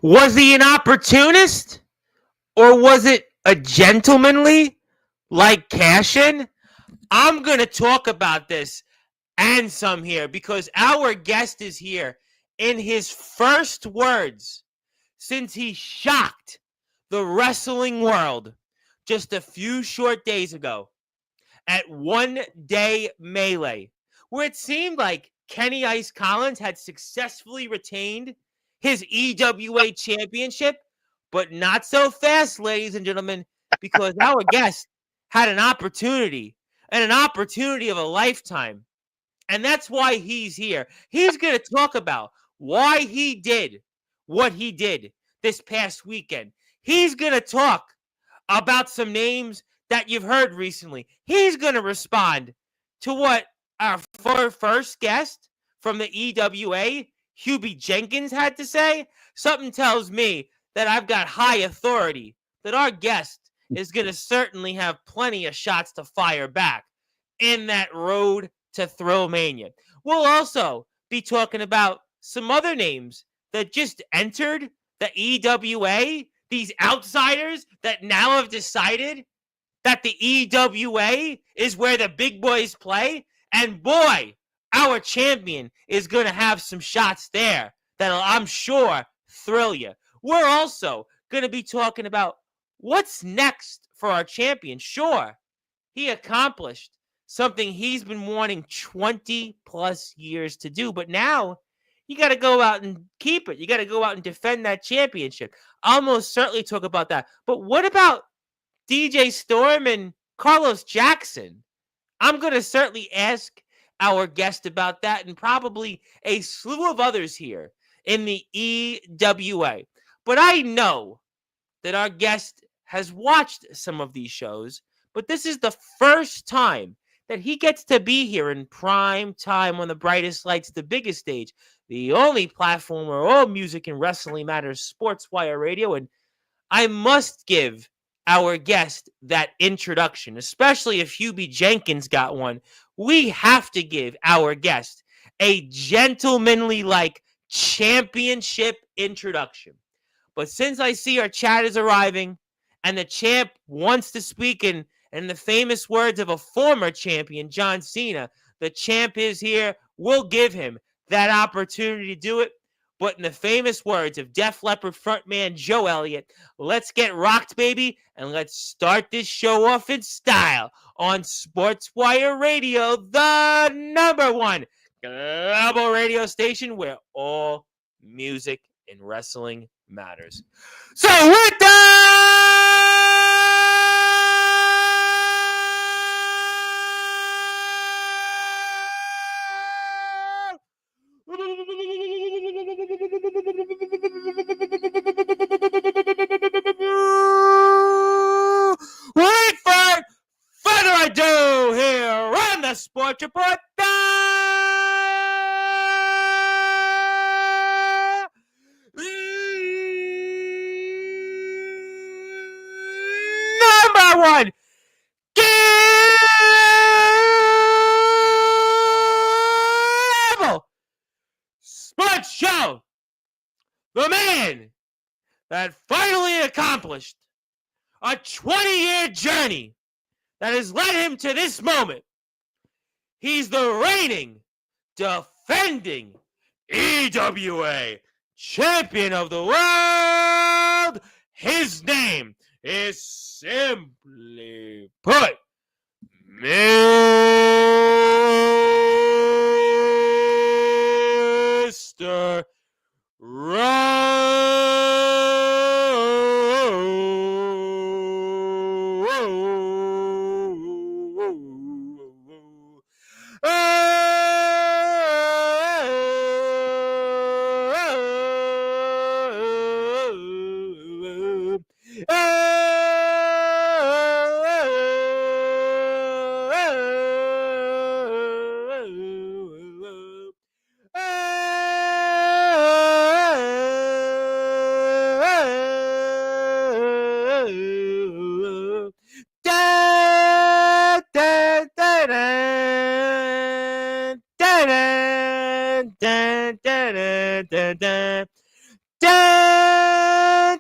Was he an opportunist or was it a gentlemanly like cash-in? I'm going to talk about this and some here because our guest is here in his first words since he shocked the wrestling world just a few short days ago at One Day Melee, where it seemed like Kenny Ice Collins had successfully retained his EWA championship, but not so fast, ladies and gentlemen, because our guest had an opportunity, and an opportunity of a lifetime. And that's why he's here. He's going to talk about why he did what he did this past weekend. He's going to talk about some names that you've heard recently. He's going to respond to what our first guest from the EWA, Hubie Jenkins, had to say. Something tells me that I've got high authority, that our guest is going to certainly have plenty of shots to fire back in that road to Thrillmania. We'll also be talking about some other names that just entered the EWA, these outsiders that now have decided that the EWA is where the big boys play. And boy, our champion is going to have some shots there that'll, I'm sure, thrill you. We're also going to be talking about what's next for our champion. Sure, he accomplished something he's been wanting 20 plus years to do, but now you got to go out and keep it. You got to go out and defend that championship. I'll most certainly talk about that. But what about DJ Storm and Carlos Jackson? I'm going to certainly ask our guest about that and probably a slew of others here in the EWA. But I know that our guest has watched some of these shows, but this is the first time that he gets to be here in prime time on the brightest lights, the biggest stage, the only platform where all music and wrestling matters, Sportswire Radio. And I must give our guest that introduction, especially if Hubie Jenkins got one. We have to give our guest a gentlemanly like championship introduction. But since I see our chat is arriving and the champ wants to speak in the famous words of a former champion, John Cena, the champ is here. We'll give him that opportunity to do it. But in the famous words of Def Leppard frontman Joe Elliott, let's get rocked, baby, and let's start this show off in style on Sportswire Radio, the #1 global radio station where all music and wrestling matters. So with that, without further ado, here on the Sports Report, #1 global sports show. The man that finally accomplished a 20-year journey that has led him to this moment. He's the reigning, defending EWA champion of the world. His name is simply put, Mr.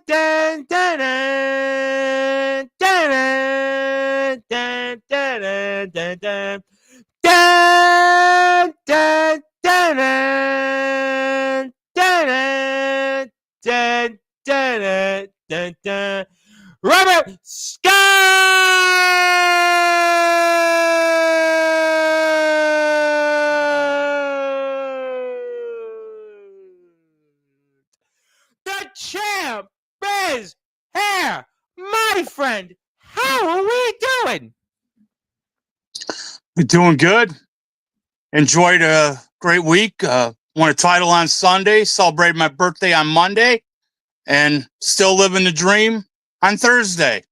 dun, dun, dun, dun, dun, dun, dun, dun. Dun, dun, dun, dun, dun, dun, dun, dun, dun. Robert Scott! The champ is here, my friend. How are we doing? We're doing good. Enjoyed a great week. Won a title on Sunday. Celebrated my birthday on Monday. And still living the dream on Thursday.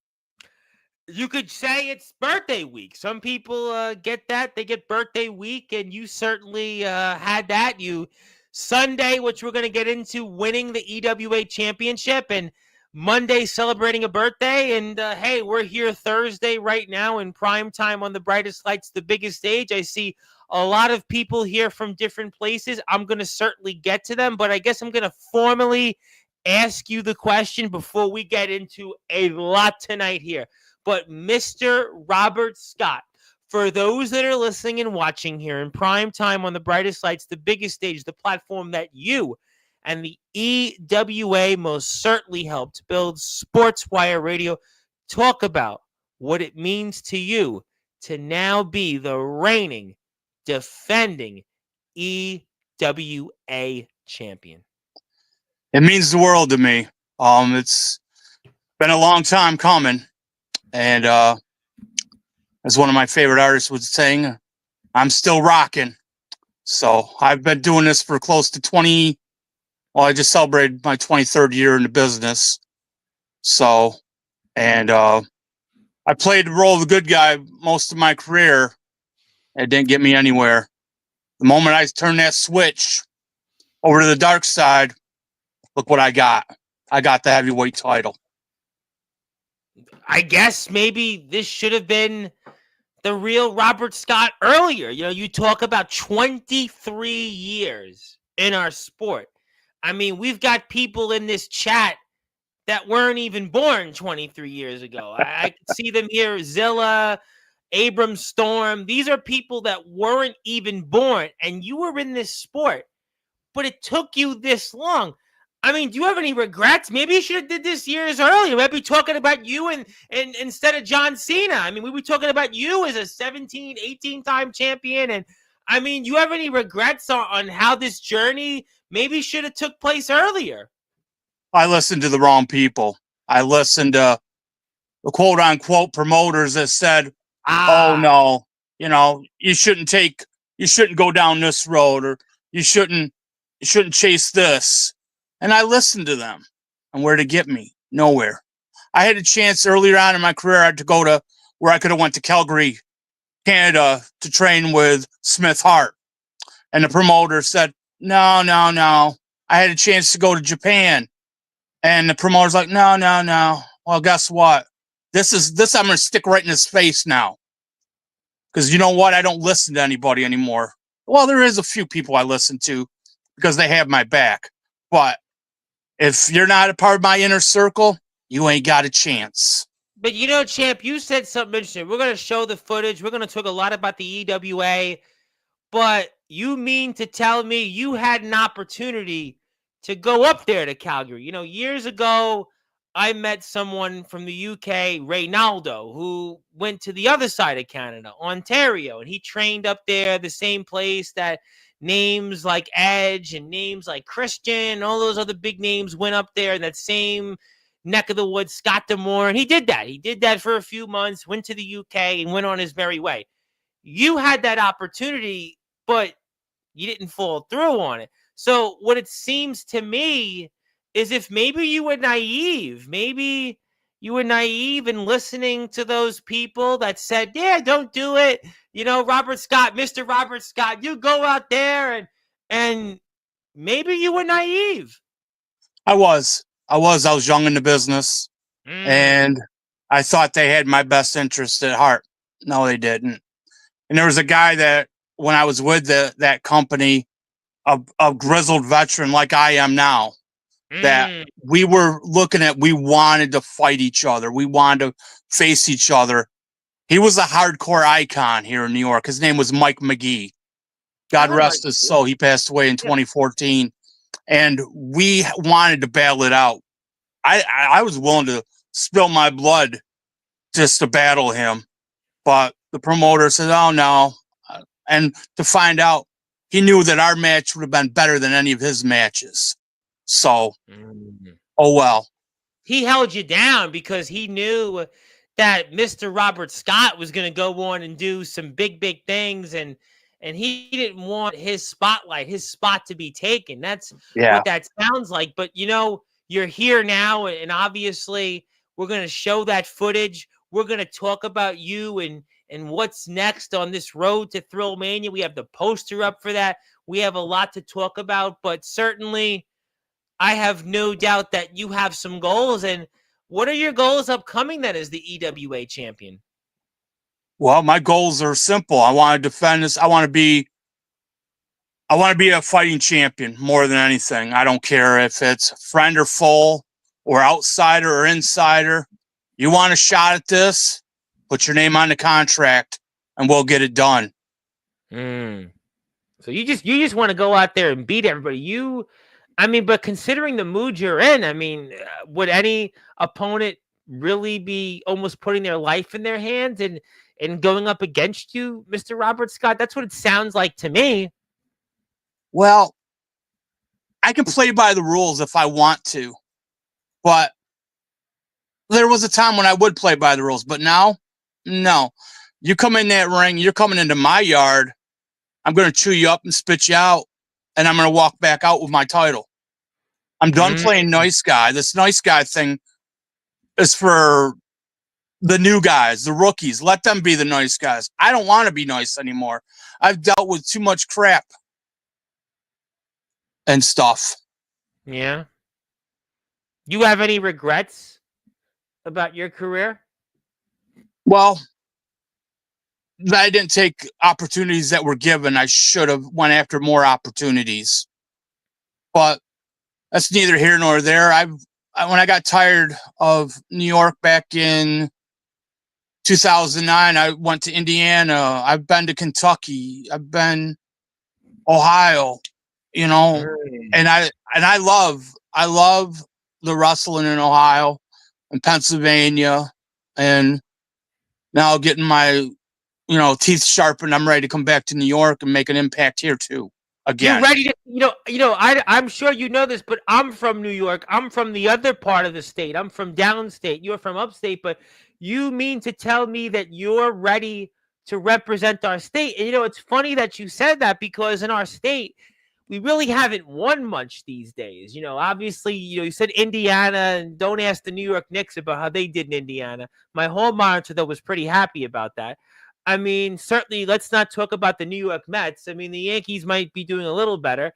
You could say it's birthday week. Some people get that. They get birthday week, and you certainly had that. You Sunday, which we're going to get into, winning the EWA championship, and Monday celebrating a birthday. And hey, we're here Thursday right now in prime time on the brightest lights, the biggest stage. I see a lot of people here from different places. I'm going to certainly get to them, but I guess I'm going to formally ask you the question before we get into a lot tonight here. But Mr. Robert Scott, for those that are listening and watching here in prime time on the brightest lights, the biggest stage, the platform that you and the EWA most certainly helped build, Sportswire Radio, talk about what it means to you to now be the reigning, defending EWA champion. It means the world to me. It's been a long time coming. And as one of my favorite artists was saying, I'm still rocking. So I've been doing this for close to 20. Well, I just celebrated my 23rd year in the business. So, and I played the role of the good guy most of my career. It didn't get me anywhere. The moment I turned that switch over to the dark side, look what I got. I got the heavyweight title. I guess maybe this should have been the real Robert Scott earlier. You know, you talk about 23 years in our sport. I mean, we've got people in this chat that weren't even born 23 years ago. I could see them here, Zilla, Abram Storm. These are people that weren't even born, and you were in this sport, but it took you this long. I mean, do you have any regrets? Maybe you should have did this years earlier. We'd be talking about you and instead of John Cena. I mean, we'd be talking about you as a 17, 18-time champion. And I mean, you have any regrets on how this journey maybe should have took place earlier? I listened to the wrong people. I listened to the quote unquote promoters that said, oh no, you know, you shouldn't go down this road, or you shouldn't chase this. And I listened to them. And where to get me? Nowhere. I had a chance earlier on in my career to go to where I could have went to Calgary, Canada, to train with Smith Hart. And the promoter said, no. I had a chance to go to Japan. And the promoter's like, no. Well, guess what? This I'm going to stick right in his face now. Because you know what? I don't listen to anybody anymore. Well, there is a few people I listen to because they have my back. But if you're not a part of my inner circle, you ain't got a chance. But you know, champ, you said something interesting. We're going to show the footage. We're going to talk a lot about the EWA. But you mean to tell me you had an opportunity to go up there to Calgary? You know, years ago, I met someone from the UK, Reynaldo, who went to the other side of Canada, Ontario, and he trained up there, the same place that names like Edge and names like Christian and all those other big names went up there, that same neck of the woods, Scott D'Amore, and he did that. He did that for a few months, went to the UK, and went on his merry way. You had that opportunity, but you didn't fall through on it. So what it seems to me is if maybe you were naive, maybe you were naive in listening to those people that said, yeah, don't do it. You know, Robert Scott, Mr. Robert Scott, you go out there and maybe you were naive. I was young in the business and I thought they had my best interest at heart. No, they didn't. And there was a guy that when I was with that company, a grizzled veteran like I am now, that we were looking at. We wanted to fight each other. We wanted to face each other. He was a hardcore icon here in New York. His name was Mike McGee. God rest his soul. He passed away in 2014. And we wanted to battle it out. I was willing to spill my blood just to battle him. But the promoter said, oh, no. And to find out, he knew that our match would have been better than any of his matches. So, oh, well. He held you down because he knew that Mr. Robert Scott was going to go on and do some big, big things. And he didn't want his spotlight, his spot to be taken. That's what that sounds like. But, you know, you're here now, and obviously we're going to show that footage. We're going to talk about you and what's next on this road to Thrill Mania. We have the poster up for that. We have a lot to talk about, but certainly I have no doubt that you have some goals. And what are your goals upcoming then as the EWA champion? Well, my goals are simple. I want to defend this. I want to be a fighting champion more than anything. I don't care if it's friend or foe or outsider or insider. You want a shot at this? Put your name on the contract and we'll get it done. So you just want to go out there and beat everybody. But considering the mood you're in, would any opponent really be almost putting their life in their hands and going up against you, Mr. Robert Scott? That's what it sounds like to me. Well, I can play by the rules if I want to, but there was a time when I would play by the rules, but now, no. You come in that ring, you're coming into my yard, I'm going to chew you up and spit you out, and I'm going to walk back out with my title. I'm done playing nice guy. This nice guy thing is for the new guys, the rookies. Let them be the nice guys. I don't want to be nice anymore. I've dealt with too much crap and stuff. Yeah. You have any regrets about your career? Well, I didn't take opportunities that were given. I should have went after more opportunities. But that's neither here nor there. When I got tired of New York back in 2009, I went to Indiana. I've been to Kentucky. I've been Ohio, and I love the wrestling in Ohio and Pennsylvania, and now getting my teeth sharpened. I'm ready to come back to New York and make an impact here too. Again. You're ready to, I'm sure you know this, but I'm from New York. I'm from the other part of the state. I'm from downstate. You're from upstate, but you mean to tell me that you're ready to represent our state? And, it's funny that you said that because in our state, we really haven't won much these days. Obviously, you said Indiana, and don't ask the New York Knicks about how they did in Indiana. My hall monitor, though, was pretty happy about that. Certainly, let's not talk about the New York Mets. The Yankees might be doing a little better.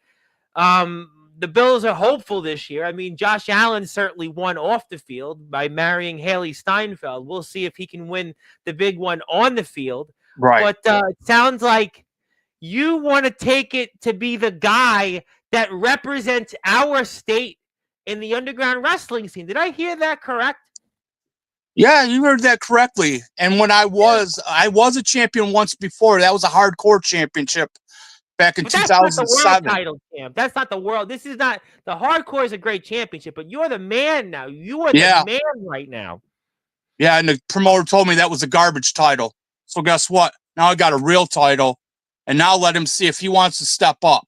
The Bills are hopeful this year. Josh Allen certainly won off the field by marrying Haley Steinfeld. We'll see if he can win the big one on the field. Right. But it sounds like you want to take it to be the guy that represents our state in the underground wrestling scene. Did I hear that correct? Yeah, you heard that correctly. And when I was a champion once before. That was a hardcore championship back in 2007. That's not the world title, champ. That's not the world. This is not the hardcore is a great championship, but you're the man now. You are the man right now. Yeah, and the promoter told me that was a garbage title. So guess what? Now I got a real title, and now let him see if he wants to step up.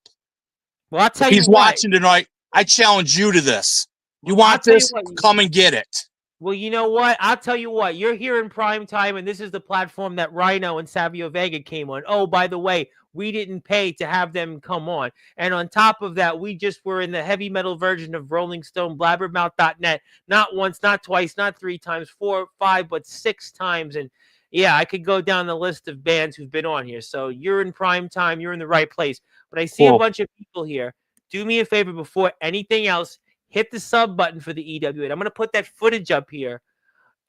Well, I'll tell you. He's watching tonight. I challenge you to this. You want this? Come and get it. Well, you know what? I'll tell you what. You're here in prime time, and this is the platform that Rhino and Savio Vega came on. Oh, by the way, we didn't pay to have them come on. And on top of that, we just were in the heavy metal version of Rolling Stone, blabbermouth.net. Not once, not twice, not 3 times, 4, 5, but 6 times. And yeah, I could go down the list of bands who've been on here. So you're in prime time. You're in the right place. But I see a bunch of people here. Do me a favor before anything else. Hit the sub button for the EWA. I'm going to put that footage up here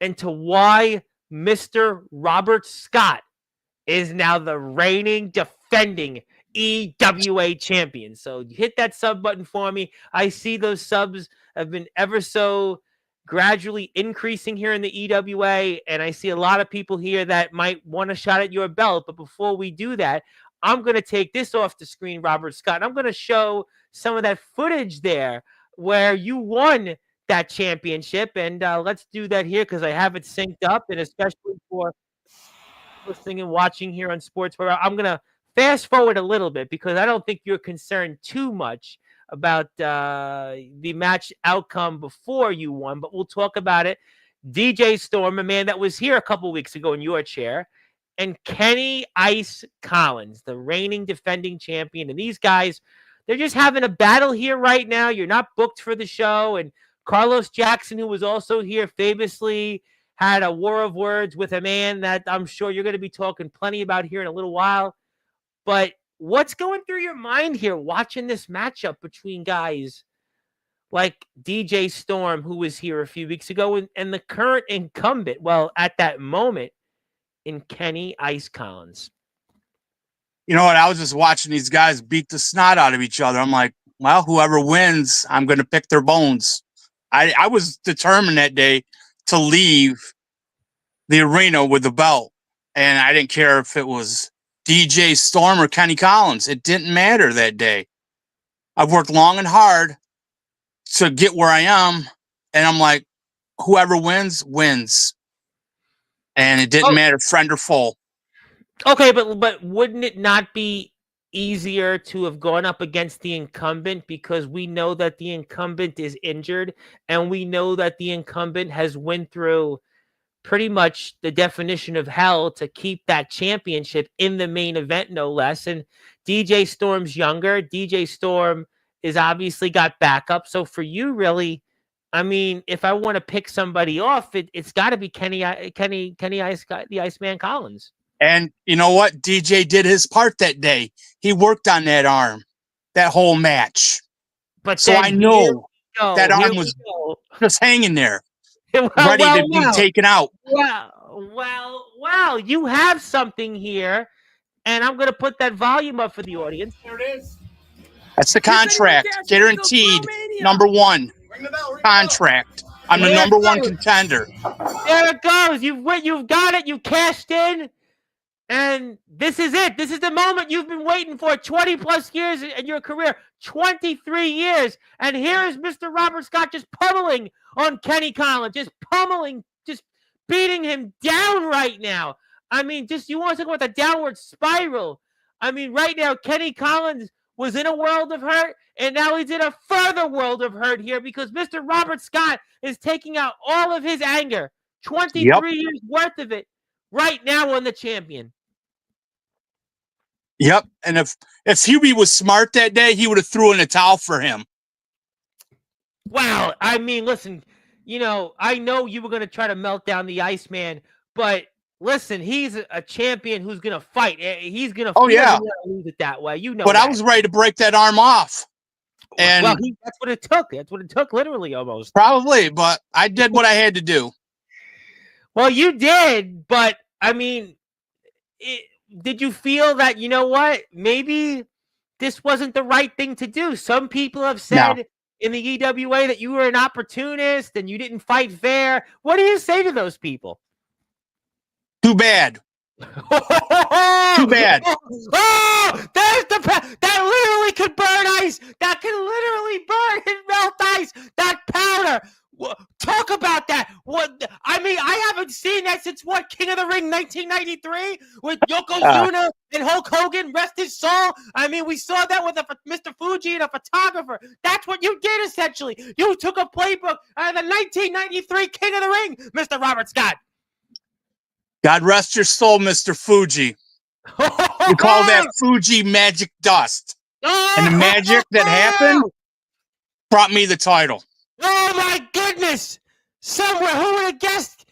into why Mr. Robert Scott is now the reigning, defending EWA champion. So hit that sub button for me. I see those subs have been ever so gradually increasing here in the EWA, and I see a lot of people here that might want a shot at your belt. But before we do that, I'm going to take this off the screen, Robert Scott, and I'm going to show some of that footage there where you won that championship. And let's do that here because I have it synced up, and especially for listening and watching here on Sportswire, I'm going to fast forward a little bit because I don't think you're concerned too much about the match outcome before you won, but we'll talk about it. DJ Storm, a man that was here a couple weeks ago in your chair, and Kenny Ice Collins, the reigning defending champion. And these guys, they're just having a battle here right now. You're not booked for the show. And Carlos Jackson, who was also here famously, had a war of words with a man that I'm sure you're going to be talking plenty about here in a little while. But what's going through your mind here watching this matchup between guys like DJ Storm, who was here a few weeks ago, and the current incumbent, well, at that moment, in Kenny Ice Collins? You know what? I was just watching these guys beat the snot out of each other. I'm like, well, whoever wins, I'm going to pick their bones. I was determined that day to leave the arena with the belt. And I didn't care if it was DJ Storm or Kenny Collins. It didn't matter that day. I've worked long and hard to get where I am. And I'm like, whoever wins, wins. And it didn't matter, friend or foe. Okay, but wouldn't it not be easier to have gone up against the incumbent, because we know that the incumbent is injured and we know that the incumbent has went through pretty much the definition of hell to keep that championship in the main event, no less. And DJ Storm's younger. DJ Storm is obviously got backup. So for you, really, I mean, if I want to pick somebody off, it's got to be Kenny the Iceman Collins. And you know what? DJ did his part that day. He worked on that arm, that whole match. But so I know that arm was just hanging there, ready to be taken out. Well, you have something here, and I'm going to put that volume up for the audience. There it is. That's the contract, guaranteed. Number one contract. I'm the number one contender. There it goes. You've got it. You cashed in. And this is it. This is the moment you've been waiting for 20 plus years in your career, 23 years. And here is Mr. Robert Scott just pummeling on Kenny Collins, just pummeling, just beating him down right now. I mean, you want to talk about the downward spiral. I mean, right now, Kenny Collins was in a world of hurt, and now he's in a further world of hurt here because Mr. Robert Scott is taking out all of his anger, 23 years worth of it, right now on the champion. Yep. And if Hubie was smart that day, he would have threw in a towel for him. Wow. I mean, listen, I know you were going to try to melt down the Iceman, but listen, he's a champion who's going to fight. He's going to lose it that way. But I was ready to break that arm off. And that's what it took. That's what it took, literally, almost. Probably, but I did what I had to do. Well, you did, but I mean, did you feel that, you know what, maybe this wasn't the right thing to do? Some people have said in the EWA that you were an opportunist and you didn't fight fair. What do you say to those people? Too bad. Too bad. Oh, there's that literally could burn ice. That can literally burn and melt ice. That powder. Talk about that. I mean, I haven't seen that since King of the Ring 1993 with Yokozuna and Hulk Hogan, rest his soul. I mean, we saw that with Mr. Fuji and a photographer. That's what you did, essentially. You took a playbook out of the 1993 King of the Ring, Mr. Robert Scott. God rest your soul, Mr. Fuji. We call that Fuji magic dust. And the magic that happened brought me the title. Oh, my goodness. Somewhere, who would have guessed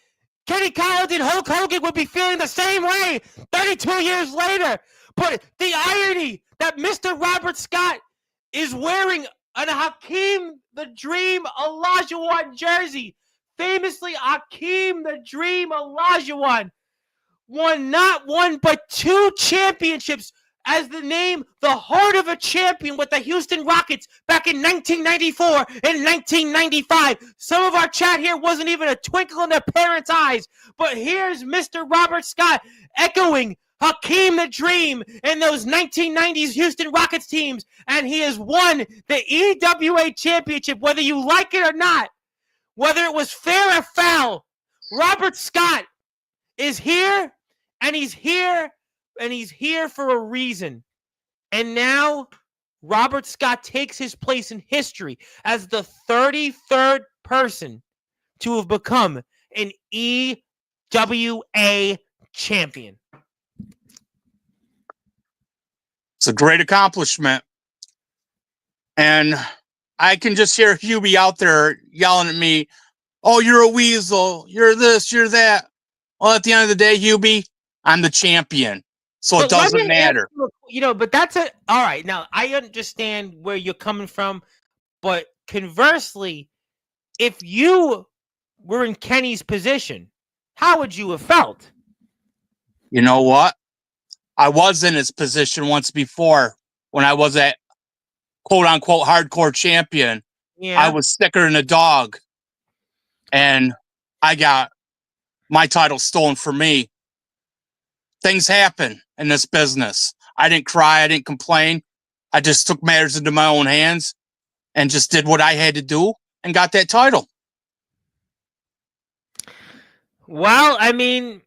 Kenny Collins and Hulk Hogan would be feeling the same way 32 years later? But the irony that Mr. Robert Scott is wearing an Hakeem the Dream Olajuwon jersey. Famously, Hakeem the Dream Olajuwon won not one, but two championships as the name, the heart of a champion with the Houston Rockets back in 1994 and 1995. Some of our chat here wasn't even a twinkle in their parents' eyes, but here's Mr. Robert Scott echoing Hakeem the Dream and those 1990s Houston Rockets teams, and he has won the EWA championship, whether you like it or not, whether it was fair or foul. Robert Scott is here, and he's here, and he's here for a reason. And now Robert Scott takes his place in history as the 33rd person to have become an EWA champion. It's a great accomplishment. And I can just hear Hubie out there yelling at me, oh, you're a weasel. You're this, you're that. Well, at the end of the day, Hubie, I'm the champion. So it doesn't matter. But that's all right. Now, I understand where you're coming from. But conversely, if you were in Kenny's position, how would you have felt? You know what? I was in his position once before when I was at quote unquote hardcore champion. Yeah. I was sicker than a dog. And I got my title stolen from me. Things happen in this business. I didn't cry. I didn't complain. I just took matters into my own hands and just did what I had to do and got that title. Well, I mean,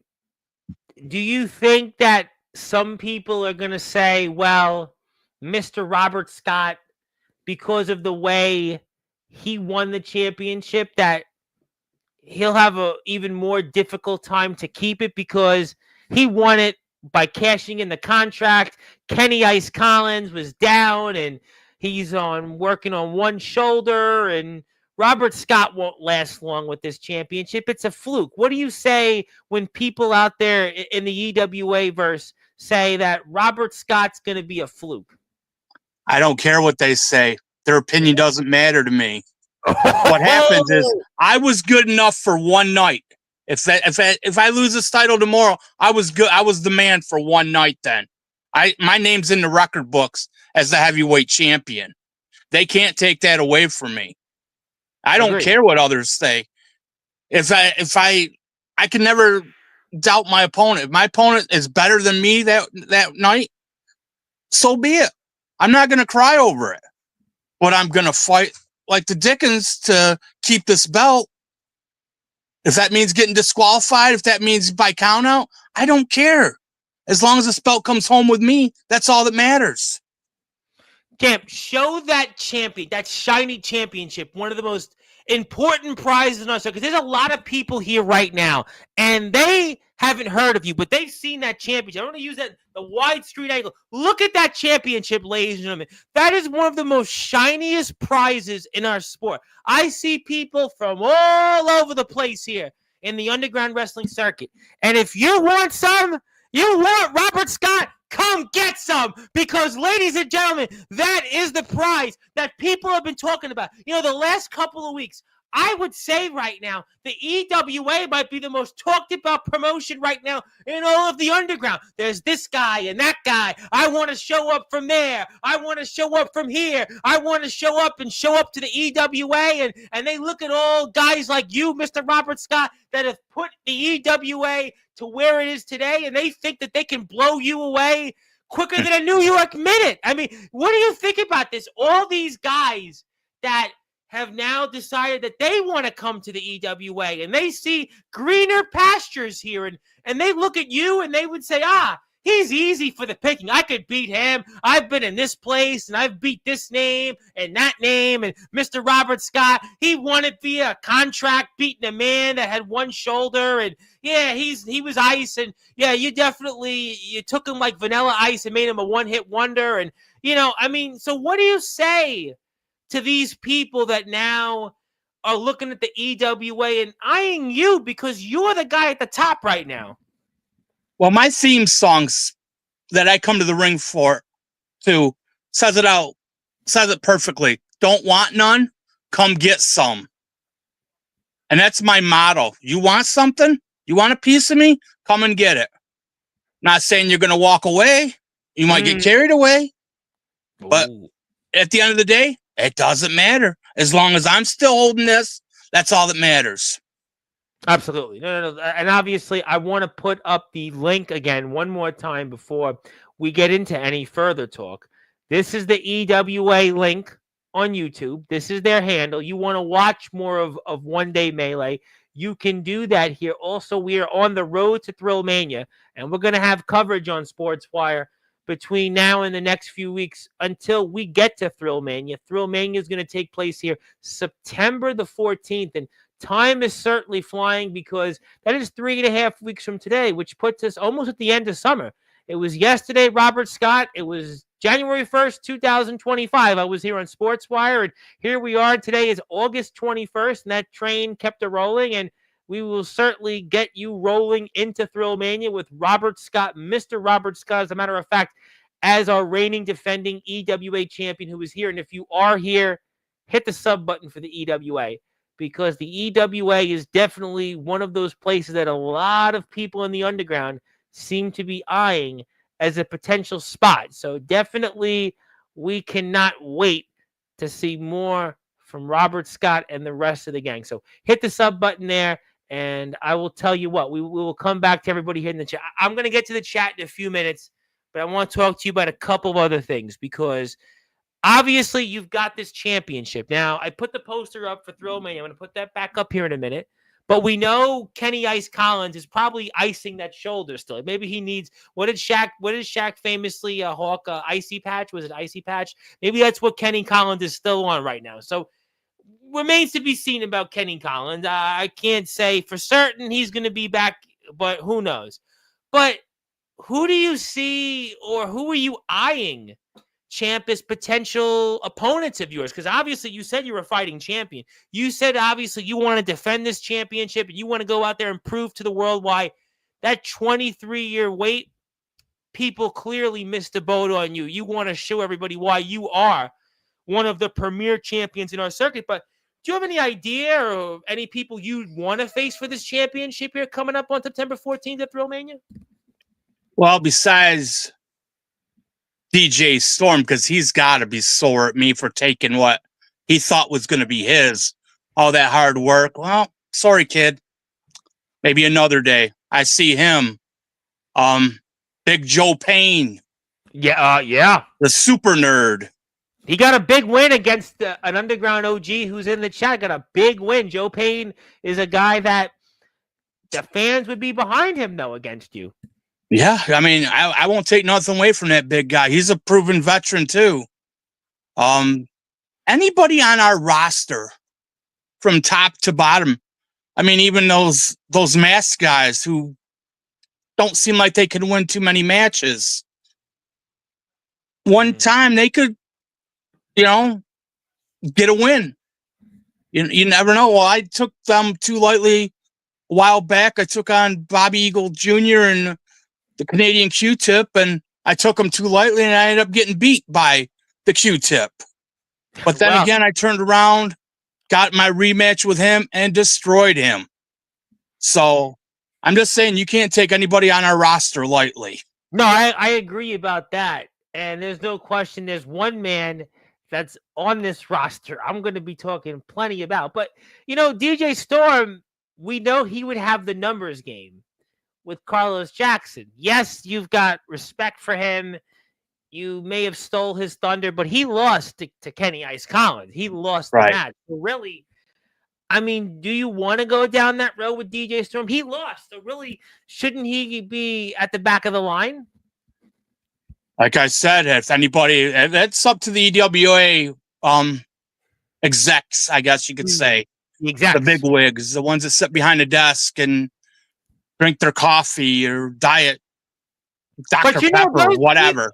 do you think that some people are going to say, well, Mr. Robert Scott, because of the way he won the championship, that he'll have a even more difficult time to keep it because he won it by cashing in the contract? Kenny Ice Collins was down and he's working on one shoulder, and Robert Scott won't last long with this championship. It's a fluke. What do you say when people out there in the EWA verse say that Robert Scott's going to be a fluke? I don't care what they say. Their opinion doesn't matter to me. What happens is I was good enough for one night. If I lose this title tomorrow, I was good. I was the man for one night. Then my name's in the record books as the heavyweight champion. They can't take that away from me. I don't care what others say. If I can never doubt my opponent. If my opponent is better than me that night, so be it. I'm not going to cry over it, but I'm going to fight like the Dickens to keep this belt. If that means getting disqualified, if that means by count out, I don't care. As long as this belt comes home with me, that's all that matters. Camp, show that champion, that shiny championship, one of the most important prizes in our show, because there's a lot of people here right now, and they haven't heard of you, but they've seen that championship. I want to use the wide street angle. Look at that championship, ladies and gentlemen. That is one of the most shiniest prizes in our sport. I see people from all over the place here in the underground wrestling circuit, and if you want some, you want Robert Scott, come get some, because, ladies and gentlemen, that is the prize that people have been talking about. The last couple of weeks, I would say right now, the EWA might be the most talked about promotion right now in all of the underground. There's this guy and that guy. I want to show up from there. I want to show up from here. I want to show up to the EWA. And they look at all guys like you, Mr. Robert Scott, that have put the EWA to where it is today, and they think that they can blow you away quicker than a New York minute. I mean, what do you think about this? All these guys that have now decided that they want to come to the EWA, and they see greener pastures here, and they look at you and they would say, he's easy for the picking. I could beat him. I've been in this place, and I've beat this name and that name, and Mr. Robert Scott, he won it via contract, beating a man that had one shoulder, and yeah, he was ice, and yeah, you took him like Vanilla Ice and made him a one-hit wonder, and so what do you say to these people that now are looking at the EWA and eyeing you because you're the guy at the top right now? Well, my theme songs that I come to the ring for says it perfectly. Don't want none, come get some. And that's my motto. You want something? You want a piece of me? Come and get it. Not saying you're going to walk away, You might get carried away, but Ooh. at the end of the day, it doesn't matter. As long as I'm still holding this, that's all that matters. Absolutely. No. And obviously, I want to put up the link again one more time before we get into any further talk. This is the EWA link on YouTube. This is their handle. You want to watch more of One Day Melee, you can do that here. Also, we are on the road to Thrill Mania, and we're going to have coverage on Sportswire between now and the next few weeks until we get to Thrill Mania. Thrill Mania is going to take place here September the 14th, and time is certainly flying because that is 3.5 weeks from today, which puts us almost at the end of summer. It was yesterday, Robert Scott. It was January 1st, 2025. I was here on Sportswire, and here we are. Today is August 21st, and that train kept it rolling, and we will certainly get you rolling into Thrill Mania with Robert Scott, Mr. Robert Scott, as a matter of fact, as our reigning defending EWA champion who is here. And if you are here, hit the sub button for the EWA, because the EWA is definitely one of those places that a lot of people in the underground seem to be eyeing as a potential spot. So definitely we cannot wait to see more from Robert Scott and the rest of the gang. So hit the sub button there, and I will tell you what, we will come back to everybody here in the chat. I'm going to get to the chat in a few minutes, but I want to talk to you about a couple of other things, because obviously you've got this championship. Now, I put the poster up for Thrill Mania. I'm going to put that back up here in a minute. But we know Kenny Ice Collins is probably icing that shoulder still. Maybe he needs, what did Shaq famously hawk? Icy patch? Was it icy patch? Maybe that's what Kenny Collins is still on right now. So remains to be seen about Kenny Collins. I can't say for certain he's going to be back, but who knows? But who do you see, or who are you eyeing, champ, as potential opponents of yours? Because obviously you said you were a fighting champion. You said obviously you want to defend this championship and you want to go out there and prove to the world why that 23-year wait, people clearly missed the boat on you. You want to show everybody why you are one of the premier champions in our circuit. But do you have any idea or any people you'd want to face for this championship here coming up on September 14th at Thrill Mania? Well, besides DJ Storm, because he's got to be sore at me for taking what he thought was going to be his. All that hard work. Well, sorry, kid. Maybe another day. I see him. Big Joe Payne. Yeah. The super nerd. He got a big win against an underground OG who's in the chat. Got a big win. Joe Payne is a guy that the fans would be behind him, though, against you. Yeah, I mean, I won't take nothing away from that big guy. He's a proven veteran, too. Anybody on our roster from top to bottom, I mean, even those masked guys who don't seem like they can win too many matches. One time they could, get a win. You never know. Well, I took them too lightly a while back. I took on Bobby Eagle Jr. and the Canadian Q-Tip, and I took him too lightly, and I ended up getting beat by the Q-Tip. But then again, I turned around, got my rematch with him, and destroyed him. So I'm just saying you can't take anybody on our roster lightly. No, I agree about that. And there's no question there's one man that's on this roster I'm going to be talking plenty about. But, DJ Storm, we know he would have the numbers game with Carlos Jackson. Yes, you've got respect for him. You may have stole his thunder, but he lost to Kenny Ice Collins. He lost the match. So really, I mean, do you want to go down that road with DJ Storm? He lost. So really, shouldn't he be at the back of the line? Like I said, if anybody, that's up to the EWA execs, I guess you could say. Exactly. The big wigs, the ones that sit behind the desk and drink their coffee or diet Dr. Pepper, whatever.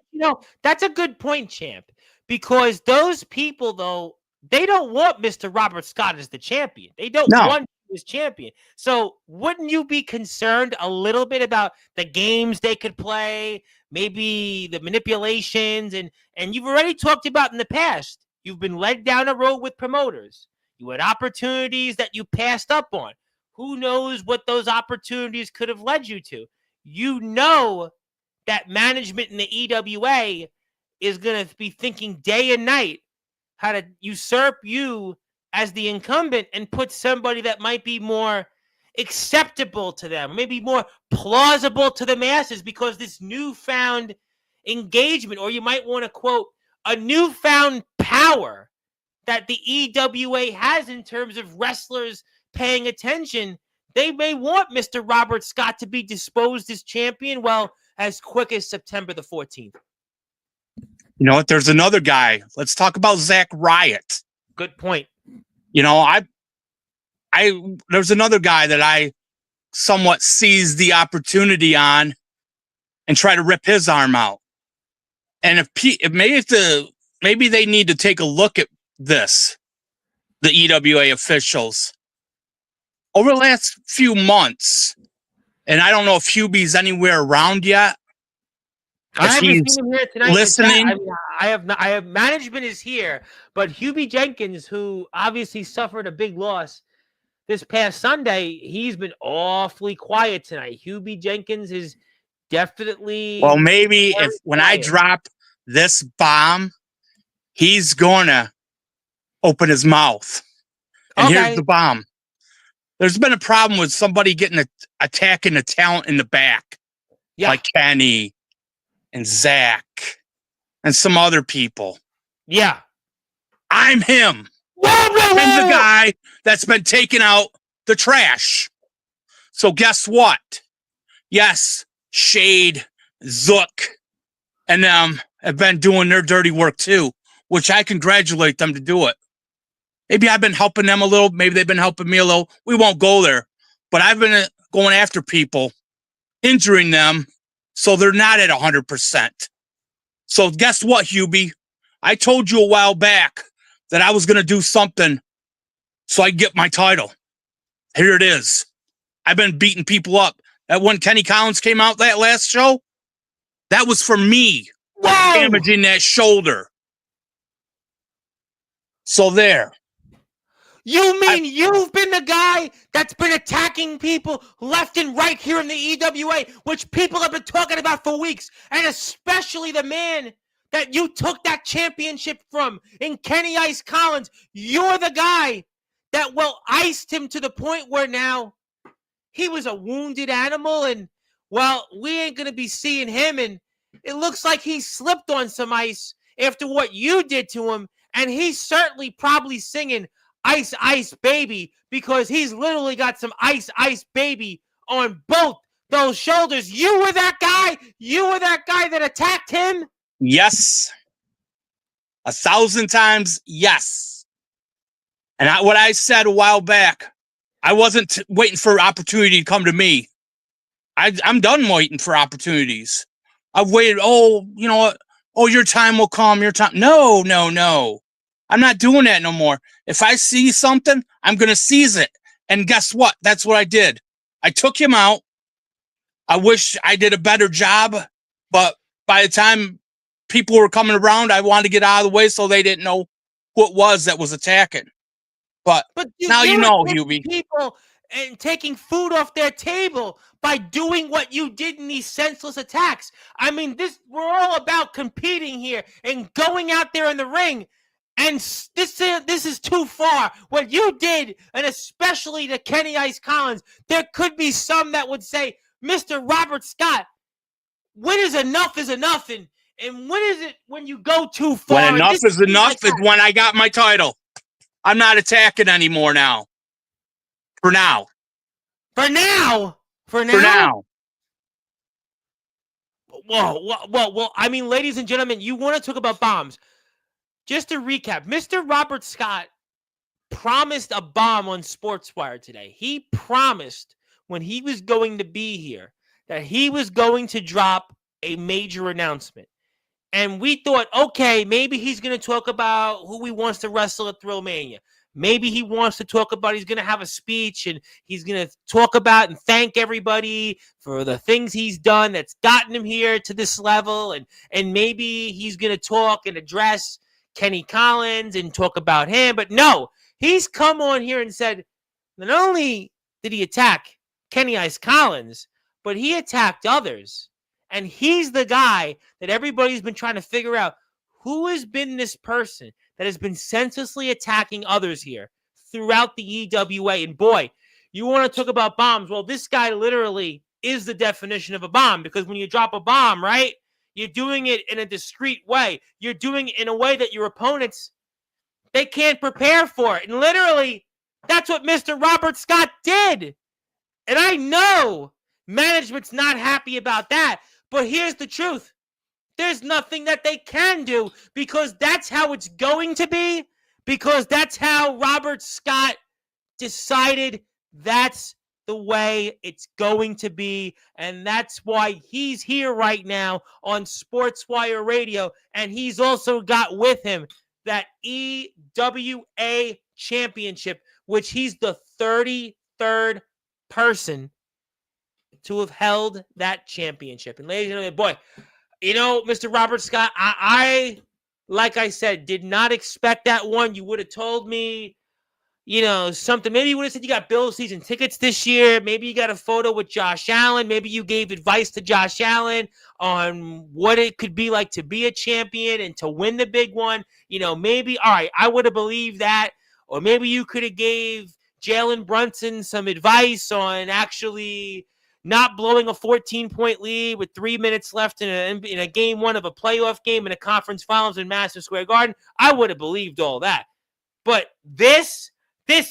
That's a good point, champ, because those people, though, they don't want Mr. Robert Scott as the champion. They don't want him as champion. So wouldn't you be concerned a little bit about the games they could play, maybe the manipulations, and you've already talked about in the past, you've been led down a road with promoters. You had opportunities that you passed up on. Who knows what those opportunities could have led you to? that management in the EWA is going to be thinking day and night how to usurp you as the incumbent and put somebody that might be more acceptable to them, maybe more plausible to the masses, because this newfound engagement, or you might want to quote, a newfound power that the EWA has in terms of wrestlers paying attention, they may want Mr. Robert Scott to be disposed as champion, well, as quick as September the 14th. You know what? There's another guy. Let's talk about Zach Riot. Good point. You know, there's another guy that I somewhat seized the opportunity on and try to rip his arm out. And maybe they need to take a look at this, the EWA officials, over the last few months. And I don't know if Hubie's anywhere around yet. I haven't seen him here tonight. Listening. I have management is here, but Hubie Jenkins, who obviously suffered a big loss this past Sunday, he's been awfully quiet tonight. Hubie Jenkins is definitely maybe when I drop this bomb, he's gonna open his mouth. And here's the bomb. There's been a problem with somebody attacking the talent in the back, like Kenny and Zach and some other people. Yeah. I'm him. I'm the guy that's been taking out the trash. So guess what? Yes, Shade, Zook, and them have been doing their dirty work too, which I congratulate them to do it. Maybe I've been helping them a little. Maybe they've been helping me a little. We won't go there. But I've been going after people, injuring them, so they're not at 100%. So guess what, Hubie? I told you a while back that I was going to do something so I get my title. Here it is. I've been beating people up. That when Kenny Collins came out that last show, that was for me damaging that shoulder. So there. You mean you've been the guy that's been attacking people left and right here in the EWA, which people have been talking about for weeks, and especially the man that you took that championship from in Kenny Ice Collins. You're the guy that, iced him to the point where now he was a wounded animal, and, we ain't going to be seeing him, and it looks like he slipped on some ice after what you did to him, and he's certainly probably singing Ice, Ice, Baby, because he's literally got some Ice, Ice, Baby on both those shoulders. You were that guy? You were that guy that attacked him? Yes. 1,000 times yes. And what I said a while back, I wasn't waiting for opportunity to come to me. I'm done waiting for opportunities. I've waited, you know what? Your time will come, your time. No. I'm not doing that no more. If I see something, I'm going to seize it. And guess what? That's what I did. I took him out. I wish I did a better job, but by the time people were coming around, I wanted to get out of the way so they didn't know who it was that was attacking. But now you know, Hubie. People and taking food off their table by doing what you did in these senseless attacks. I mean, we're all about competing here and going out there in the ring. And this is too far. What you did, and especially to Kenny Ice Collins, there could be some that would say, Mr. Robert Scott, when is enough, and when is it when you go too far? When enough is enough is when I got my title. I'm not attacking anymore now. For now. Well, I mean, ladies and gentlemen, you want to talk about bombs. Just to recap, Mr. Robert Scott promised a bomb on Sportswire today. He promised when he was going to be here that he was going to drop a major announcement. And we thought, okay, maybe he's going to talk about who he wants to wrestle at Thrillmania. Maybe he wants to talk about, he's going to have a speech and he's going to talk about and thank everybody for the things he's done that's gotten him here to this level. And maybe he's going to talk and address Kenny Collins and talk about him. But no, he's come on here and said, not only did he attack Kenny Ice Collins, but he attacked others. And he's the guy that everybody's been trying to figure out who has been this person that has been senselessly attacking others here throughout the EWA. And boy, you want to talk about bombs. Well, this guy literally is the definition of a bomb, because when you drop a bomb, right, you're doing it in a discreet way. You're doing it in a way that your opponents, they can't prepare for it. And literally, that's what Mr. Robert Scott did. And I know management's not happy about that. But here's the truth. There's nothing that they can do, because that's how it's going to be, because that's how Robert Scott decided that's the way it's going to be. And that's why he's here right now on Sportswire Radio. And he's also got with him that EWA championship, which he's the 33rd person to have held that championship. And ladies and gentlemen, boy, you know, Mr. Robert Scott, I like I said, did not expect that one. You would have told me, you know, something. Maybe you would have said you got Bills season tickets this year. Maybe you got a photo with Josh Allen. Maybe you gave advice to Josh Allen on what it could be like to be a champion and to win the big one. You know, maybe, all right, I would have believed that. Or maybe you could have gave Jalen Brunson some advice on actually not blowing a 14-point lead with 3 minutes left in a game one of a playoff game in a conference finals in Madison Square Garden. I would have believed all that. But this,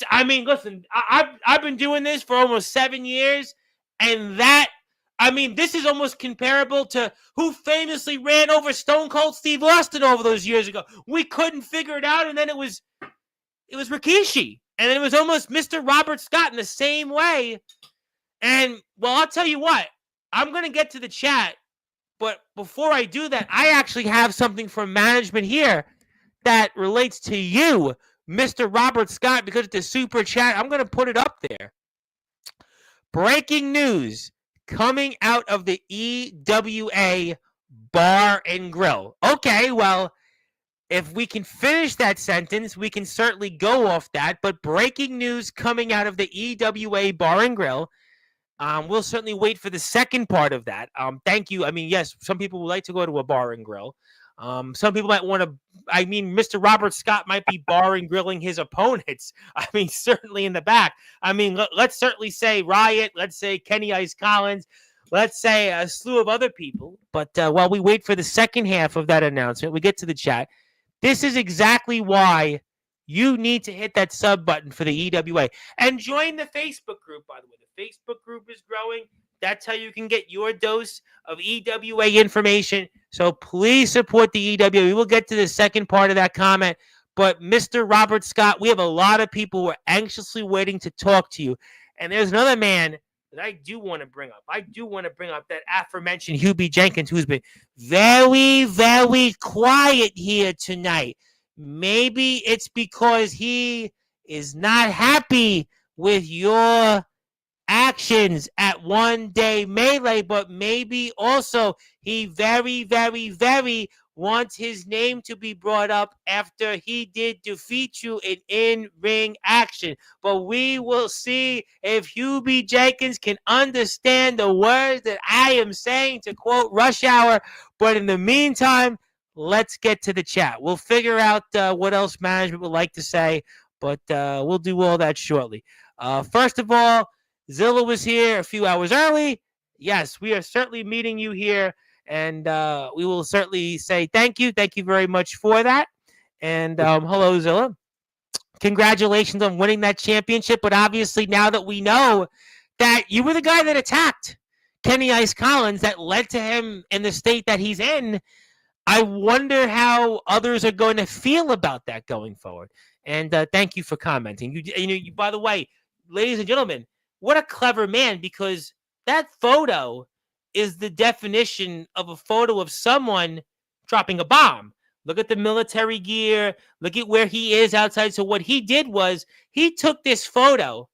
I mean, listen, I've been doing this for almost 7 years, and that, I mean, this is almost comparable to who famously ran over Stone Cold Steve Austin over those years ago. We couldn't figure it out, and then it was Rikishi, and then it was almost Mr. Robert Scott in the same way. And, well, I'll tell you what, I'm going to get to the chat, but before I do that, I actually have something from management here that relates to you, Mr. Robert Scott, because it's a super chat. I'm going to put it up there. Breaking news coming out of the EWA Bar and Grill. Okay, well, if we can finish that sentence, we can certainly go off that. But breaking news coming out of the EWA Bar and Grill. We'll certainly wait for the second part of that. Thank you. I mean, yes, some people would like to go to a bar and grill. Some people might want to, I mean, Mr. Robert Scott might be bar and grilling his opponents. I mean, certainly in the back. I mean, let's certainly say Riot. Let's say Kenny Ice Collins. Let's say a slew of other people. But while we wait for the second half of that announcement, we get to the chat. This is exactly why you need to hit that sub button for the EWA and join the Facebook group, by the way. The Facebook group is growing. That's how you can get your dose of EWA information. So please support the EWA. We will get to the second part of that comment. But Mr. Robert Scott, we have a lot of people who are anxiously waiting to talk to you. And there's another man that I do want to bring up. I do want to bring up that aforementioned Hubie Jenkins, who's been very, very quiet here tonight. Maybe it's because he is not happy with your actions at One Day Melee, but maybe also he very, very, very wants his name to be brought up after he did defeat you in in-ring action. But we will see if Hubie Jenkins can understand the words that I am saying, to quote Rush Hour. But in the meantime, let's get to the chat. We'll figure out what else management would like to say, but we'll do all that shortly. First of all, Zilla was here a few hours early. Yes, we are certainly meeting you here, and we will certainly say thank you. Thank you very much for that. And hello, Zilla. Congratulations on winning that championship. But obviously, now that we know that you were the guy that attacked Kenny Ice Collins, that led to him in the state that he's in, I wonder how others are going to feel about that going forward. And thank you for commenting. You, by the way, ladies and gentlemen, what a clever man, because that photo is the definition of a photo of someone dropping a bomb. Look at the military gear. Look at where he is outside. So what he did was he took this photo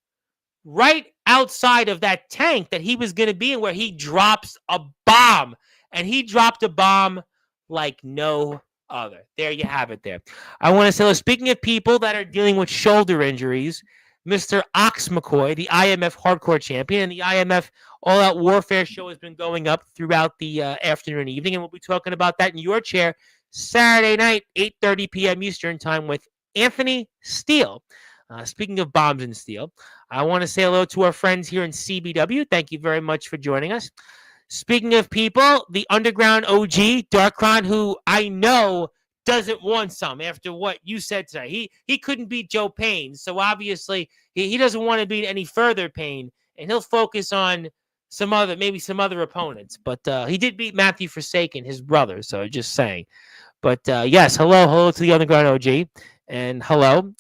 right outside of that tank that he was going to be in, where he drops a bomb. And he dropped a bomb like no other. There you have it there. I want to say, speaking of people that are dealing with shoulder injuries, Mr. Ox McCoy, the IMF Hardcore Champion, and the IMF All Out Warfare show has been going up throughout the afternoon and evening, and we'll be talking about that in your chair Saturday night, 8:30 p.m. Eastern Time with Anthony Steele. Speaking of bombs and steel, I want to say hello to our friends here in CBW. Thank you very much for joining us. Speaking of people, the Underground OG, Darkron, who I know doesn't want some after what you said today. He couldn't beat Joe Payne, so obviously he doesn't want to beat any further Payne, and he'll focus on some other opponents. But he did beat Matthew Forsaken, his brother, so just saying. But yes, hello to the Underground OG, and hello.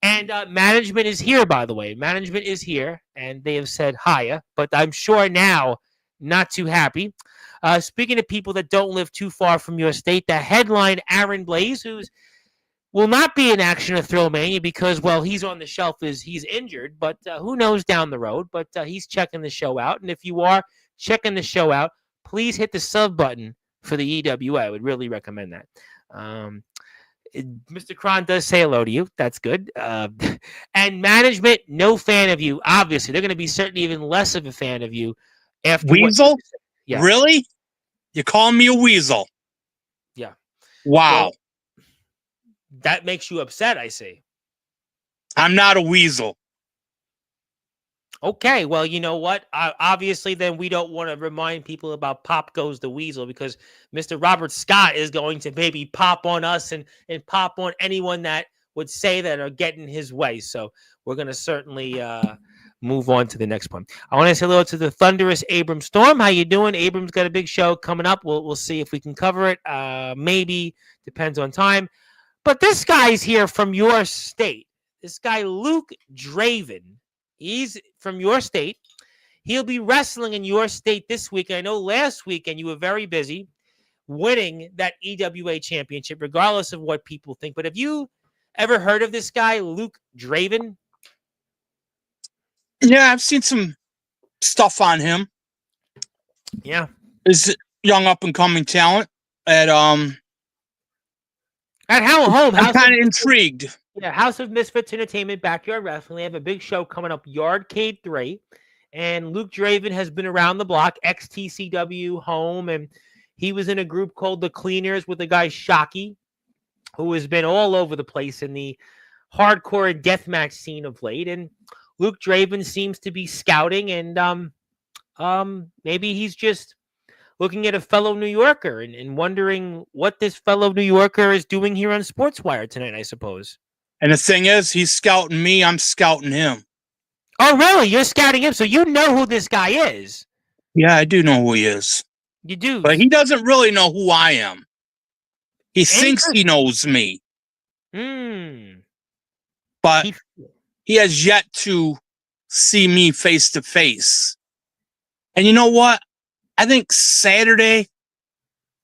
And management is here, by the way. Management is here, and they have said hiya, but I'm sure now not too happy. Speaking of people that don't live too far from your state, the headline Aaron Blaze, who will not be in action at Thrillmania because, well, he's on the shelf, he's injured, but who knows down the road. But he's checking the show out, and if you are checking the show out, please hit the sub button for the EWA. I would really recommend that. Mr. Cron does say hello to you. That's good. And management, no fan of you. Obviously, they're going to be certainly even less of a fan of you after Weasel? Yes. Really? You call me a weasel? Yeah. Wow. Well, that makes you upset, I see. I'm not a weasel. Okay, well, you know what? Obviously, then we don't want to remind people about Pop Goes the Weasel because Mr. Robert Scott is going to maybe pop on us and pop on anyone that would say that or get in his way. So we're going to certainly move on to the next one. I want to say hello to the thunderous Abram Storm. How you doing? Abram's got a big show coming up. We'll see if we can cover it. Maybe. Depends on time. But this guy's here from your state. This guy, Luke Draven. He's from your state. He'll be wrestling in your state this week. I know last weekend you were very busy winning that EWA championship, regardless of what people think. But have you ever heard of this guy, Luke Draven? Yeah, I've seen some stuff on him. Yeah. Is young up and coming talent at home. I'm kind of intrigued. Yeah, House of Misfits Entertainment, Backyard Wrestling. They have a big show coming up, Yardcade 3. And Luke Draven has been around the block, ex-TCW home, and he was in a group called The Cleaners with the guy Shockey, who has been all over the place in the hardcore and deathmatch scene of late. And Luke Draven seems to be scouting, and maybe he's just looking at a fellow New Yorker and wondering what this fellow New Yorker is doing here on Sportswire tonight, I suppose. And the thing is, he's scouting me. I'm scouting him. Oh, really? You're scouting him, so you know who this guy is. Yeah, I do know who he is. You do. But he doesn't really know who I am. He thinks he knows me. But he has yet to see me face to face. And you know what? I think Saturday,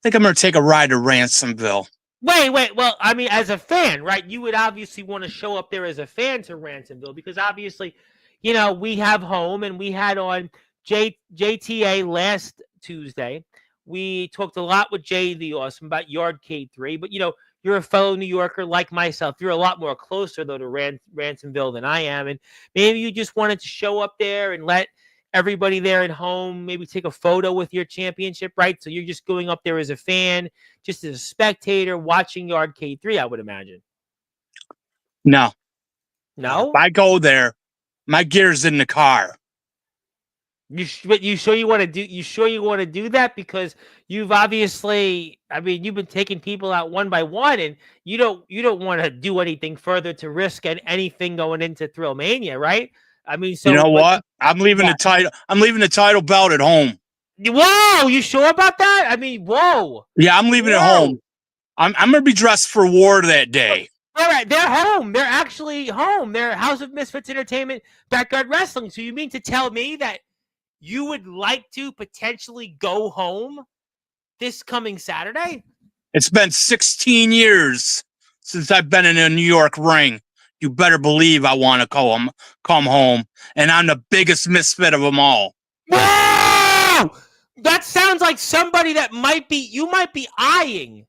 I'm going to take a ride to Ransomville. Wait. Well, I mean, as a fan, right? You would obviously want to show up there as a fan to Ransomville because obviously, you know, we have home and we had on JTA last Tuesday. We talked a lot with Jay the Awesome about Yardcade 3, but, you know, you're a fellow New Yorker like myself. You're a lot more closer, though, to Ransomville than I am. And maybe you just wanted to show up there and let everybody there at home maybe take a photo with your championship, right? So you're just going up there as a fan, just as a spectator watching Yardcade 3, I would imagine. No. No? If I go there, my gear's in the car. But you sure you want to do that? Because you've obviously, I mean, you've been taking people out one by one, and you don't want to do anything further to risk anything going into Thrillmania, right? I mean, so you know what? I'm leaving the title. I'm leaving the title belt at home. Whoa, you sure about that? I mean, whoa. Yeah, I'm leaving it home. I'm gonna be dressed for war that day. All right, they're home. They're actually home. They're House of Misfits Entertainment, Backyard Wrestling. So you mean to tell me that you would like to potentially go home this coming Saturday? It's been 16 years since I've been in a New York ring. You better believe I want to come home. And I'm the biggest misfit of them all. Wow! That sounds like somebody that you might be eyeing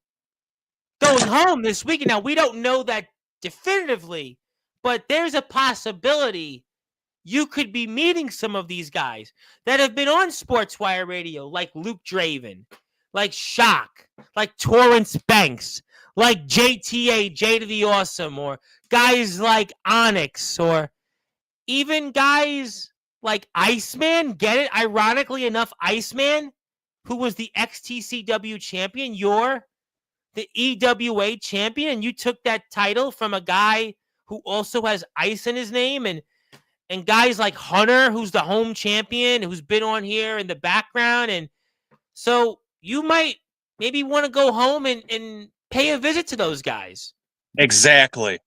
going home this weekend. Now, we don't know that definitively, but there's a possibility you could be meeting some of these guys that have been on Sportswire Radio, like Luke Draven, like Shock, like Torrance Banks, like JTA, Jay to the Awesome, or guys like Onyx, or even guys like Iceman. Get it? Ironically enough, Iceman, who was the XTCW champion, you're the EWA champion, and you took that title from a guy who also has ice in his name, and guys like Hunter, who's the home champion, who's been on here in the background. And so you might maybe want to go home and pay a visit to those guys. Exactly.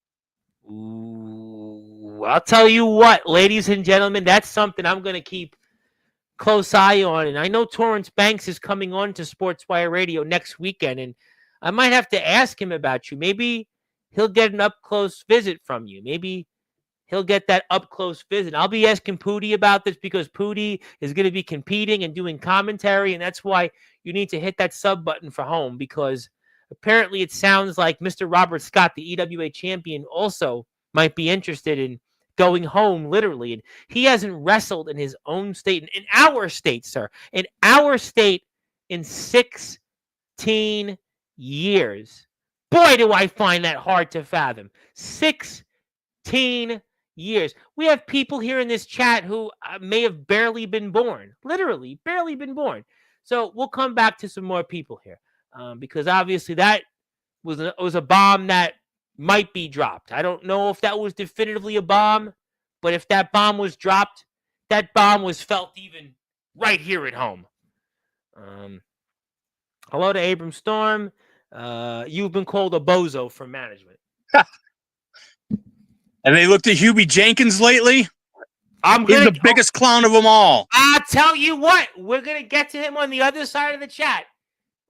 Ooh, I'll tell you what, ladies and gentlemen, that's something I'm going to keep close eye on. And I know Torrance Banks is coming on to Sportswire Radio next weekend, and I might have to ask him about you. Maybe he'll get an up-close visit from you. Maybe he'll get that up-close visit. I'll be asking Pootie about this because Pootie is going to be competing and doing commentary, and that's why you need to hit that sub button for home, because apparently it sounds like Mr. Robert Scott, the EWA champion, also might be interested in going home, literally. And he hasn't wrestled in his own state, in our state, sir, in our state, in 16 years. Boy, do I find that hard to fathom. 16 years. We have people here in this chat who may have barely been born, literally barely been born. So we'll come back to some more people here, because obviously that was a bomb that might be dropped. I don't know if that was definitively a bomb, but if that bomb was dropped, that bomb was felt even right here at home. Hello to Abram Storm. You've been called a bozo from management. And they looked at Hubie Jenkins lately. He's the biggest clown of them all. I'll tell you what, we're going to get to him on the other side of the chat.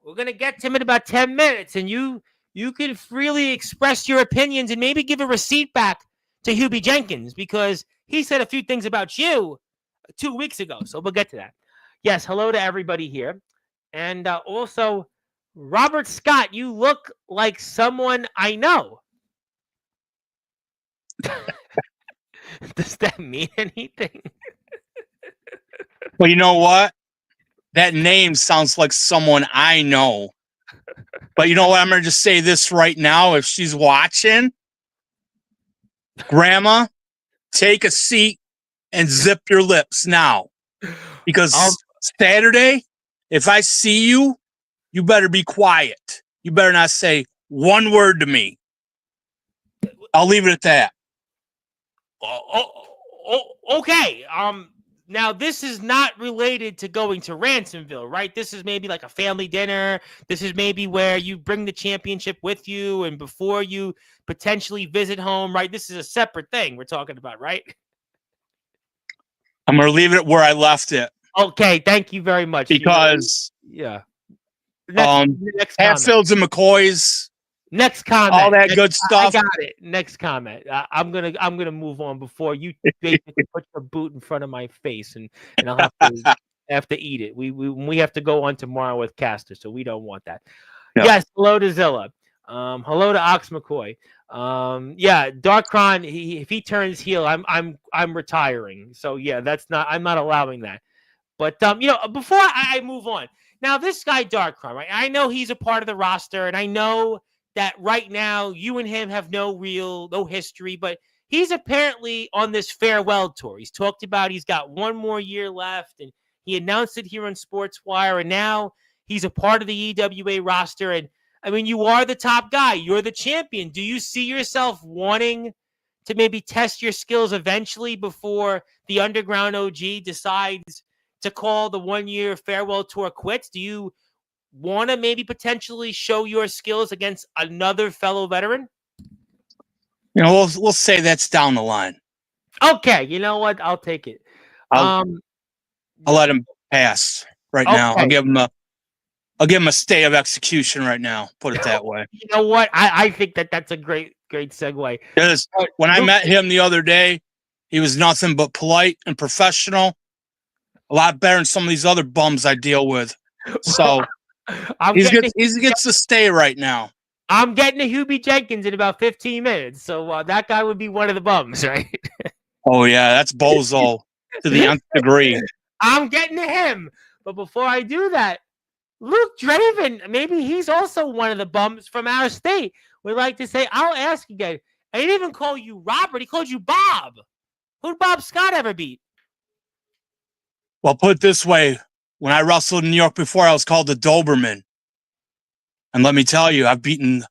We're going to get to him in about 10 minutes, and you can freely express your opinions and maybe give a receipt back to Hubie Jenkins, because he said a few things about you 2 weeks ago. So we'll get to that. Yes, hello to everybody here. And also, Robert Scott, you look like someone I know. Does that mean anything? Well, you know what? That name sounds like someone I know. But you know what? I'm going to just say this right now. If she's watching, Grandma, take a seat and zip your lips now. Because Saturday, if I see you, you better be quiet. You better not say one word to me. I'll leave it at that. Okay. Now this is not related to going to Ransomville, right? This is maybe like a family dinner. This is maybe where you bring the championship with you and before you potentially visit home, right? This is a separate thing we're talking about, right? I'm going to leave it where I left it. Okay, thank you very much. Because next Hatfields and McCoys. Next comment. All that good stuff. I got it. Next comment. I'm gonna move on before you basically put your boot in front of my face, and I'll have to eat it. We have to go on tomorrow with Caster, so we don't want that. Yep. Yes. Hello to Zilla. Hello to Ox McCoy. Yeah, Darkron. If he turns heel, I'm retiring. So yeah, I'm not allowing that. But before I move on, now this guy Darkron, right? I know he's a part of the roster, and I know that right now you and him have no history, but he's apparently on this farewell tour. He's talked about he's got one more year left, and he announced it here on Sportswire, and now he's a part of the EWA roster. And I mean, you are the top guy. You're the champion. Do you see yourself wanting to maybe test your skills eventually before the Underground OG decides to call the 1 year farewell tour quits? Do you want to maybe potentially show your skills against another fellow veteran? We'll say that's down the line. Okay, you know what? I'll take it. I'll let him pass right now. I'll give him a stay of execution right now. Put it that way. You know what? I think that's a great segue. Because when I met him the other day, he was nothing but polite and professional. A lot better than some of these other bums I deal with. So he gets to stay right now. I'm getting a Hubie Jenkins in about 15 minutes. So that guy would be one of the bums, right? Oh, yeah, that's bozo to the nth degree. I'm getting to him. But before I do that, Luke Draven, maybe he's also one of the bums from our state. We'd like to say, I'll ask again. I didn't even call you Robert. He called you Bob. Who'd Bob Scott ever beat? Well, put it this way. When I wrestled in New York before, I was called the Doberman. And let me tell you, I've beaten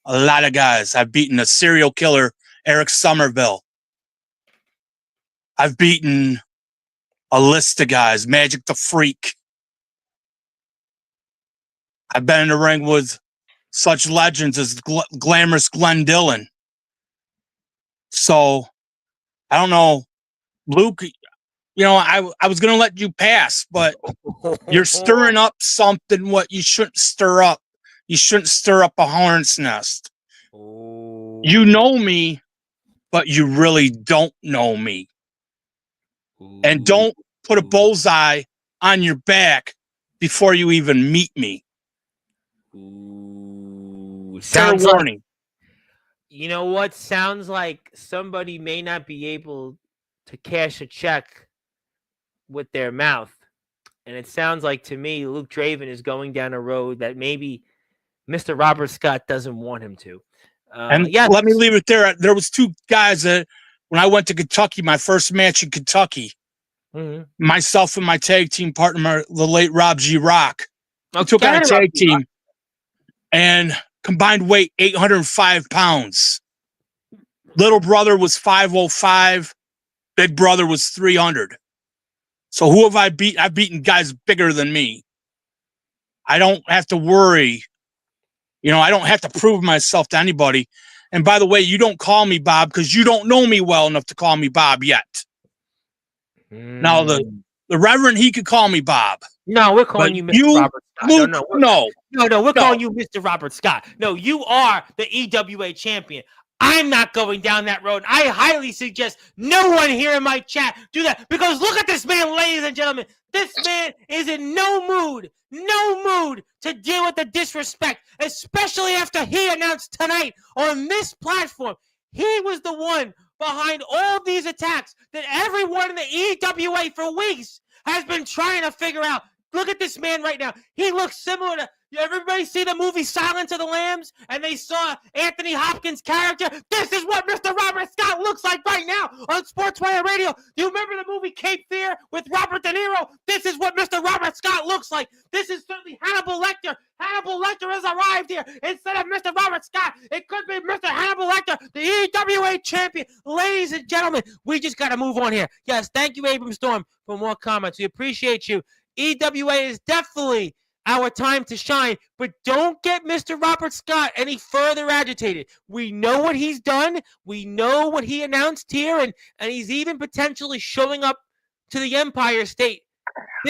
a lot of guys. I've beaten a serial killer, Eric Somerville. I've beaten a list of guys, Magic the Freak. I've been in the ring with such legends as Glamorous Glenn Dillon. So, I don't know, Luke, I was going to let you pass, but you're stirring up something what you shouldn't stir up. You shouldn't stir up a hornet's nest. Oh. You know me, but you really don't know me. Ooh. And don't put a bullseye on your back before you even meet me. Ooh. Fair warning. You know what? Sounds like somebody may not be able to cash a check with their mouth. And it sounds like to me, Luke Draven is going down a road that maybe Mr. Robert Scott doesn't want him to. And let me leave it there. There was two guys that when I went to Kentucky, my first match in Kentucky, myself and my tag team partner, the late Rob G. Rock, we took on a tag team and combined weight 805 pounds. Little brother was 505. Big brother was 300. So who have I beat? I've beaten guys bigger than me. I don't have to worry. I don't have to prove myself to anybody. And by the way, you don't call me Bob because you don't know me well enough to call me Bob yet. Now, the Reverend, he could call me Bob. No, we're calling you Mr. Robert Scott. Luke, no, we're calling you Mr. Robert Scott. No, you are the EWA champion. I'm not going down that road. I highly suggest no one here in my chat do that because look at this man, ladies and gentlemen. This man is in no mood to deal with the disrespect, especially after he announced tonight on this platform. He was the one behind all these attacks that everyone in the EWA for weeks has been trying to figure out. Look at this man right now. He looks similar to... Everybody see the movie Silence of the Lambs? And they saw Anthony Hopkins' character? This is what Mr. Robert Scott looks like right now on Sportswire Radio. Do you remember the movie Cape Fear with Robert De Niro? This is what Mr. Robert Scott looks like. This is certainly Hannibal Lecter. Hannibal Lecter has arrived here. Instead of Mr. Robert Scott, it could be Mr. Hannibal Lecter, the EWA champion. Ladies and gentlemen, we just got to move on here. Yes, thank you, Abram Storm, for more comments. We appreciate you. EWA is definitely our time to shine, but don't get Mr. Robert Scott any further agitated. We know what he's done. We know what he announced here, and he's even potentially showing up to the Empire State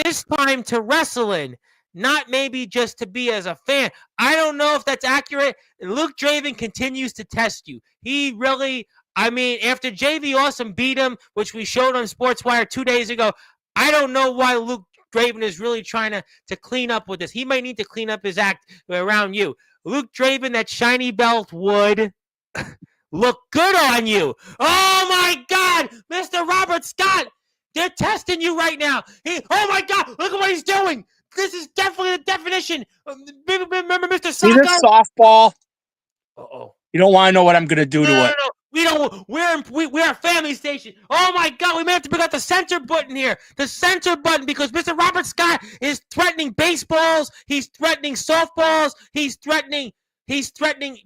this time to wrestle in, not maybe just to be as a fan. I don't know if that's accurate. Luke Draven continues to test you. He really, after JV Awesome beat him, which we showed on Sportswire 2 days ago, I don't know why Luke Draven is really trying to clean up with this. He might need to clean up his act around you. Luke Draven, that shiny belt would look good on you. Oh, my God. Mr. Robert Scott, they're testing you right now. Oh, my God. Look at what he's doing. This is definitely the definition. Remember Mr. Sacco? See this softball? Uh-oh. You don't want to know what I'm going to do to it. No. We don't. We're a family station. Oh my God! We may have to pick out the censor button here. The censor button because Mr. Robert Scott is threatening baseballs. He's threatening softballs. He's threatening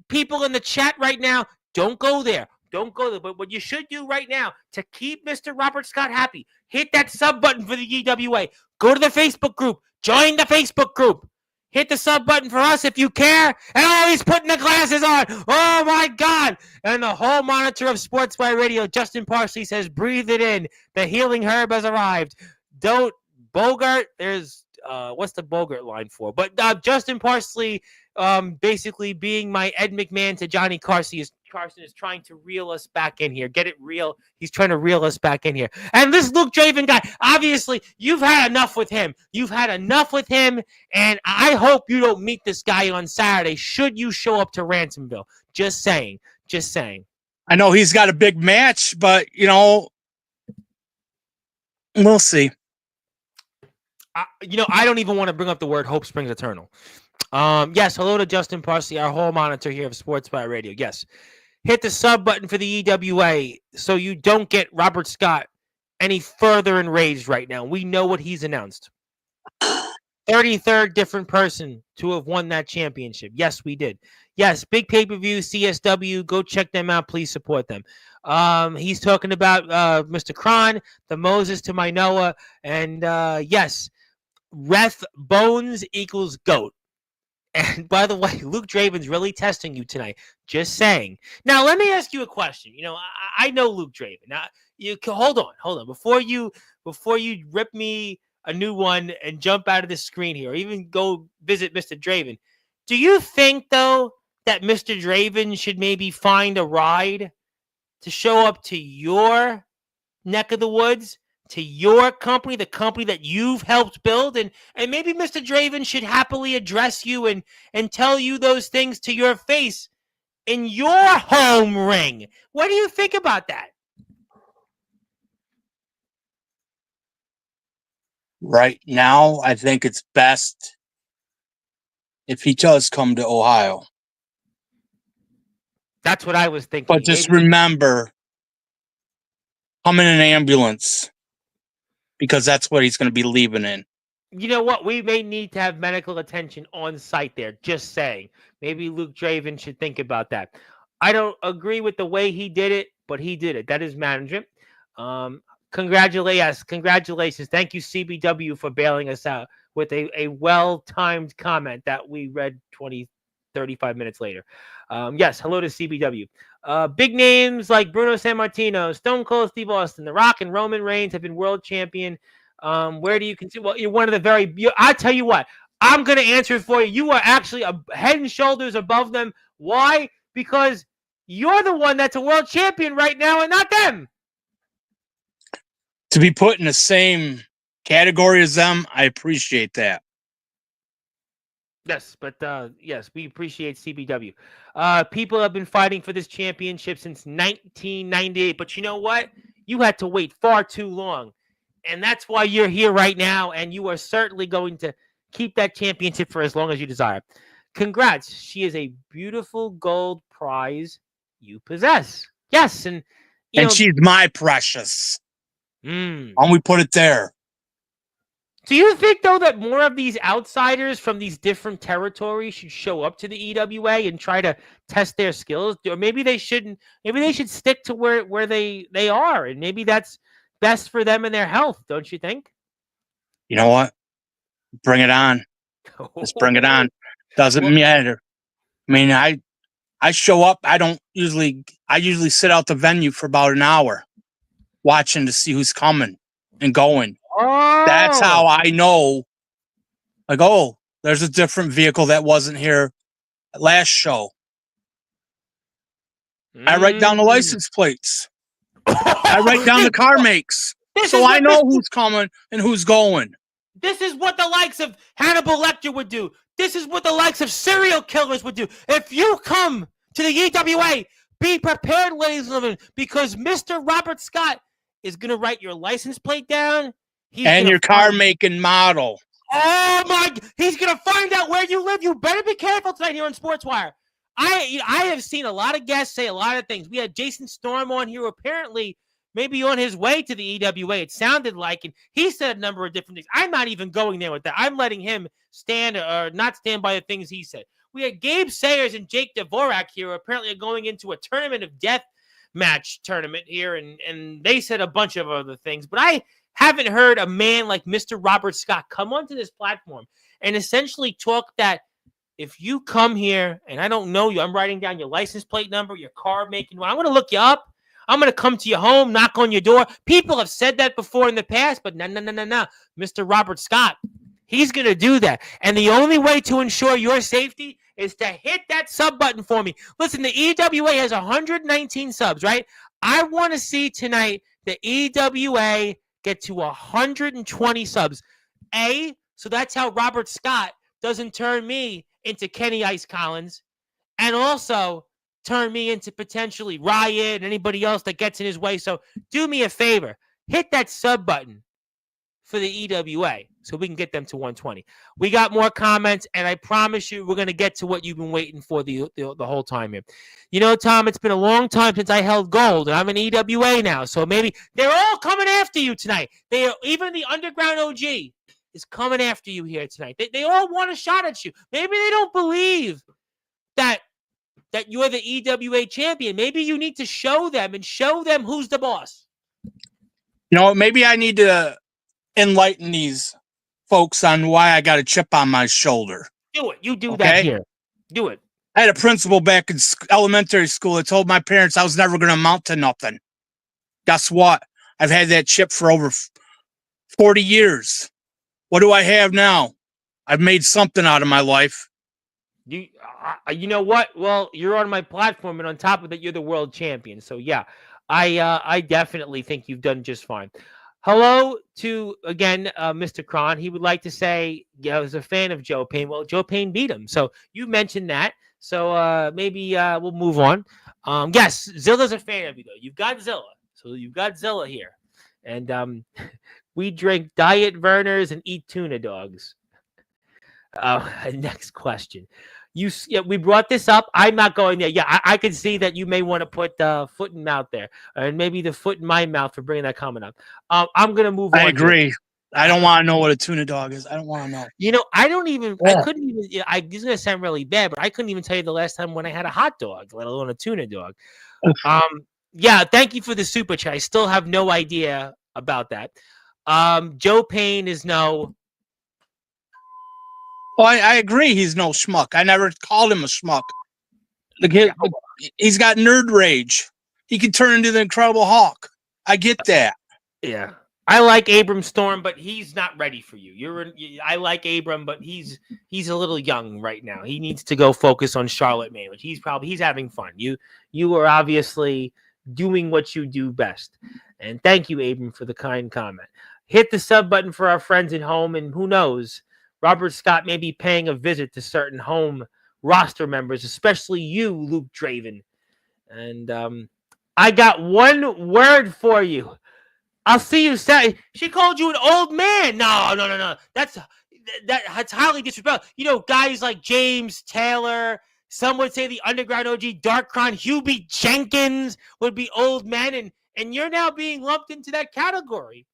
people in the chat right now. Don't go there. Don't go there. But what you should do right now to keep Mr. Robert Scott happy, hit that sub button for the EWA. Go to the Facebook group. Join the Facebook group. Hit the sub button for us if you care. And oh, he's putting the glasses on. Oh, my God. And the whole monitor of Sportswire Radio, Justin Parsley says, breathe it in. The healing herb has arrived. Don't, Bogart, there's, what's the Bogart line for? But Justin Parsley, basically being my Ed McMahon to Johnny Carson is trying to reel us back in here. Get it real. He's trying to reel us back in here. And this Luke Draven guy, obviously, you've had enough with him. You've had enough with him, and I hope you don't meet this guy on Saturday should you show up to Ransomville. Just saying. Just saying. I know he's got a big match, but, we'll see. I don't even want to bring up the word hope springs eternal. Yes, hello to Justin Parsley, our hall monitor here of Sportzwire Radio. Yes, hit the sub button for the EWA so you don't get Robert Scott any further enraged right now. We know what he's announced. 33rd different person to have won that championship. Yes, we did. Yes, big pay-per-view, CSW. Go check them out. Please support them. He's talking about Mr. Kron, the Moses to my Noah, and yes, Ref Bones equals GOAT. And by the way, Luke Draven's really testing you tonight. Just saying. Now, let me ask you a question. I know Luke Draven. Now, hold on. Before you rip me a new one and jump out of the screen here, or even go visit Mr. Draven, do you think, though, that Mr. Draven should maybe find a ride to show up to your neck of the woods, to your company, the company that you've helped build, and maybe Mr. Draven should happily address you and tell you those things to your face in your home ring? What do you think about that? Right now, I think it's best if he does come to Ohio. That's what I was thinking. But just remember, come in an ambulance, because that's what he's going to be leaving in. You know what? We may need to have medical attention on site there. Just saying. Maybe Luke Draven should think about that. I don't agree with the way he did it, but he did it. That is management. Congratulations. Thank you, CBW, for bailing us out with a well-timed comment that we read 35 minutes later. Yes, hello to CBW. Big names like Bruno Sammartino, Stone Cold Steve Austin, The Rock, and Roman Reigns have been world champion. Where do you consider? Well, you're one of the very. I tell you what, I'm going to answer it for you. You are actually a head and shoulders above them. Why? Because you're the one that's a world champion right now, and not them. To be put in the same category as them, I appreciate that. Yes, but yes, we appreciate CBW. People have been fighting for this championship since 1998, but you know what? You had to wait far too long, and that's why you're here right now, and you are certainly going to keep that championship for as long as you desire. Congrats. She is a beautiful gold prize you possess. Yes, and she's my precious. And we put it there. Do you think, though, that more of these outsiders from these different territories should show up to the EWA and try to test their skills? Or maybe they shouldn't. Maybe they should stick to where they are, and maybe that's best for them and their health, don't you think? You know what? Bring it on. Let's bring it on. Doesn't matter. I mean, I show up. I usually sit out the venue for about an hour watching to see who's coming and going. Oh. That's how I know, like, oh, there's a different vehicle that wasn't here last show. I write down the license plates. I write down the car makes. So I know who's coming and who's going. This is what the likes of Hannibal Lecter would do. This is what the likes of serial killers would do. If you come to the EWA, be prepared, ladies and gentlemen, because Mr. Robert Scott is going to write your license plate down. And your car make and model. Oh, my. He's going to find out where you live. You better be careful tonight here on Sportswire. I have seen a lot of guests say a lot of things. We had Jason Storm on here, apparently maybe on his way to the EWA, it sounded like, and he said a number of different things. I'm not even going there with that. I'm letting him stand or not stand by the things he said. We had Gabe Sayers and Jake Dvorak here, who apparently are going into a tournament of death match tournament here, and they said a bunch of other things. But I haven't heard a man like Mr. Robert Scott come onto this platform and essentially talk that if you come here and I don't know you, I'm writing down your license plate number, your car making, I'm going to look you up. I'm going to come to your home, knock on your door. People have said that before in the past, but no. Mr. Robert Scott, he's going to do that. And the only way to ensure your safety is to hit that sub button for me. Listen, the EWA has 119 subs, right? I want to see tonight the EWA get to 120 subs. So that's how Robert Scott doesn't turn me into Kenny Ice Collins, and also turn me into potentially Riot and anybody else that gets in his way. So do me a favor. Hit that sub button for the EWA so we can get them to 120. We got more comments, and I promise you we're going to get to what you've been waiting for the whole time here. You know, Tom, it's been a long time since I held gold, and I'm an EWA now, so maybe they're all coming after you tonight. Even the Underground OG is coming after you here tonight. They all want a shot at you. Maybe they don't believe that you're the EWA champion. Maybe you need to show them who's the boss. You know, maybe I need to enlighten these folks on why I got a chip on my shoulder. Do it. You do that here. Do it. I had a principal back in elementary school that told my parents I was never going to amount to nothing. Guess what? I've had that chip for over 40 years. What do I have now? I've made something out of my life. You know what? Well, you're on my platform, and on top of that, you're the world champion. So yeah, I definitely think you've done just fine. Hello to, again, Mr. Cron. He would like to say, I was a fan of Joe Payne. Well, Joe Payne beat him. So you mentioned that. So maybe we'll move on. Yes, Zilla's a fan of you, though. You've got Zilla. So you've got Zilla here. And we drink Diet Vernors and eat tuna dogs. Next question. We brought this up. I'm not going there. Yeah, I can see that you may want to put foot in mouth there, and maybe the foot in my mouth for bringing that comment up. I'm gonna move on. I agree. I don't want to know what a tuna dog is. I don't want to know. You know, I don't even. Yeah. I couldn't even. This is gonna sound really bad, but I couldn't even tell you the last time when I had a hot dog, let alone a tuna dog. Yeah. Thank you for the super chat. I still have no idea about that. Joe Payne is no. Well, I agree. He's no schmuck. I never called him a schmuck. He's got nerd rage. He can turn into the Incredible Hulk. I get that. Yeah, I like Abram Storm, but he's not ready for you. I like Abram, but he's a little young right now. He needs to go focus on Charlotte May, which he's having fun. You are obviously doing what you do best, and thank you, Abram, for the kind comment. Hit the sub button for our friends at home, and who knows. Robert Scott may be paying a visit to certain home roster members, especially you, Luke Draven. And I got one word for you. I'll see you Saturday. She called you an old man. No. That's highly disrespectful. You know, guys like James Taylor, some would say the Underground OG, Darkron, Hubie Jenkins would be old men, and you're now being lumped into that category.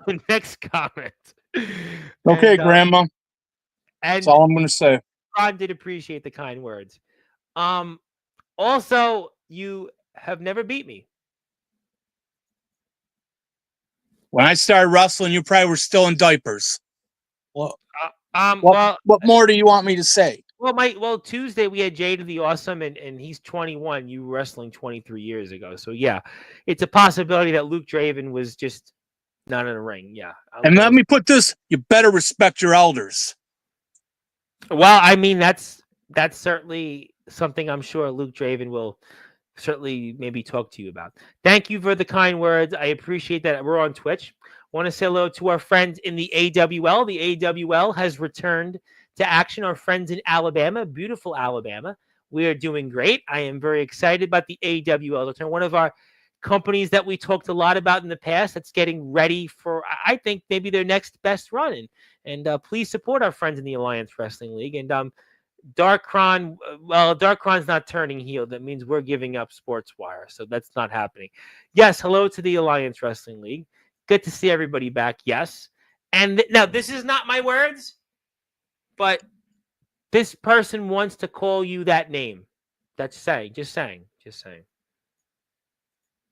The next comment. Okay, Grandma. That's all I'm going to say. Ron did appreciate the kind words. Also, you have never beat me. When I started wrestling, you probably were still in diapers. Well, what more do you want me to say? Well, Tuesday we had Jade the Awesome, and he's 21. You were wrestling 23 years ago. So yeah, it's a possibility that Luke Draven was just not in a ring. Yeah. And let me put this: you better respect your elders. Well, I mean that's certainly something I'm sure Luke Draven will certainly maybe talk to you about. Thank you for the kind words. I appreciate that. We're on Twitch. Want to say hello to our friends in the AWL. The AWL has returned to action. Our friends in Alabama, beautiful Alabama. We are doing great. I am very excited about the AWL return. One of our companies that we talked a lot about in the past that's getting ready for, I think, maybe their next best run. And please support our friends in the Alliance Wrestling League. And Darkron, well, Darkron's not turning heel. That means we're giving up Sportswire. So that's not happening. Yes, hello to the Alliance Wrestling League. Good to see everybody back. Yes. And now this is not my words, but this person wants to call you that name. That's saying, just saying.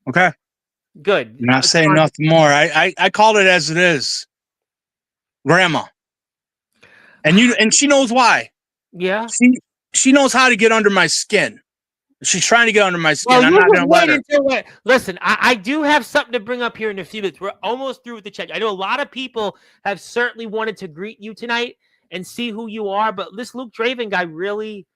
Okay. Good. I'm not saying nothing more. I called it as it is. Grandma. And she knows why. Yeah. She knows how to get under my skin. She's trying to get under my skin. I'm not going to let her. Listen, I do have something to bring up here in a few minutes. We're almost through with the chat. I know a lot of people have certainly wanted to greet you tonight, and see who you are. But this Luke Draven guy really,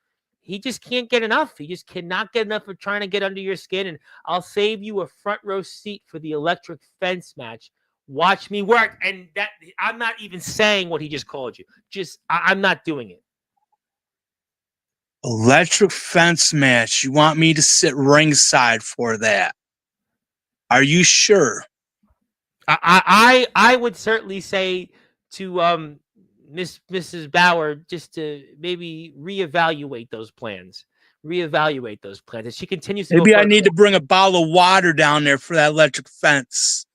he just can't get enough. He just cannot get enough of trying to get under your skin. And I'll save you a front row seat for the electric fence match. Watch me work. And that I'm not even saying what he just called you. I'm not doing it. Electric fence match. You want me to sit ringside for that? Are you sure? I would certainly say to Mrs. Bauer just to maybe reevaluate those plans. As she continues to maybe go I need to bring a bottle of water down there for that electric fence.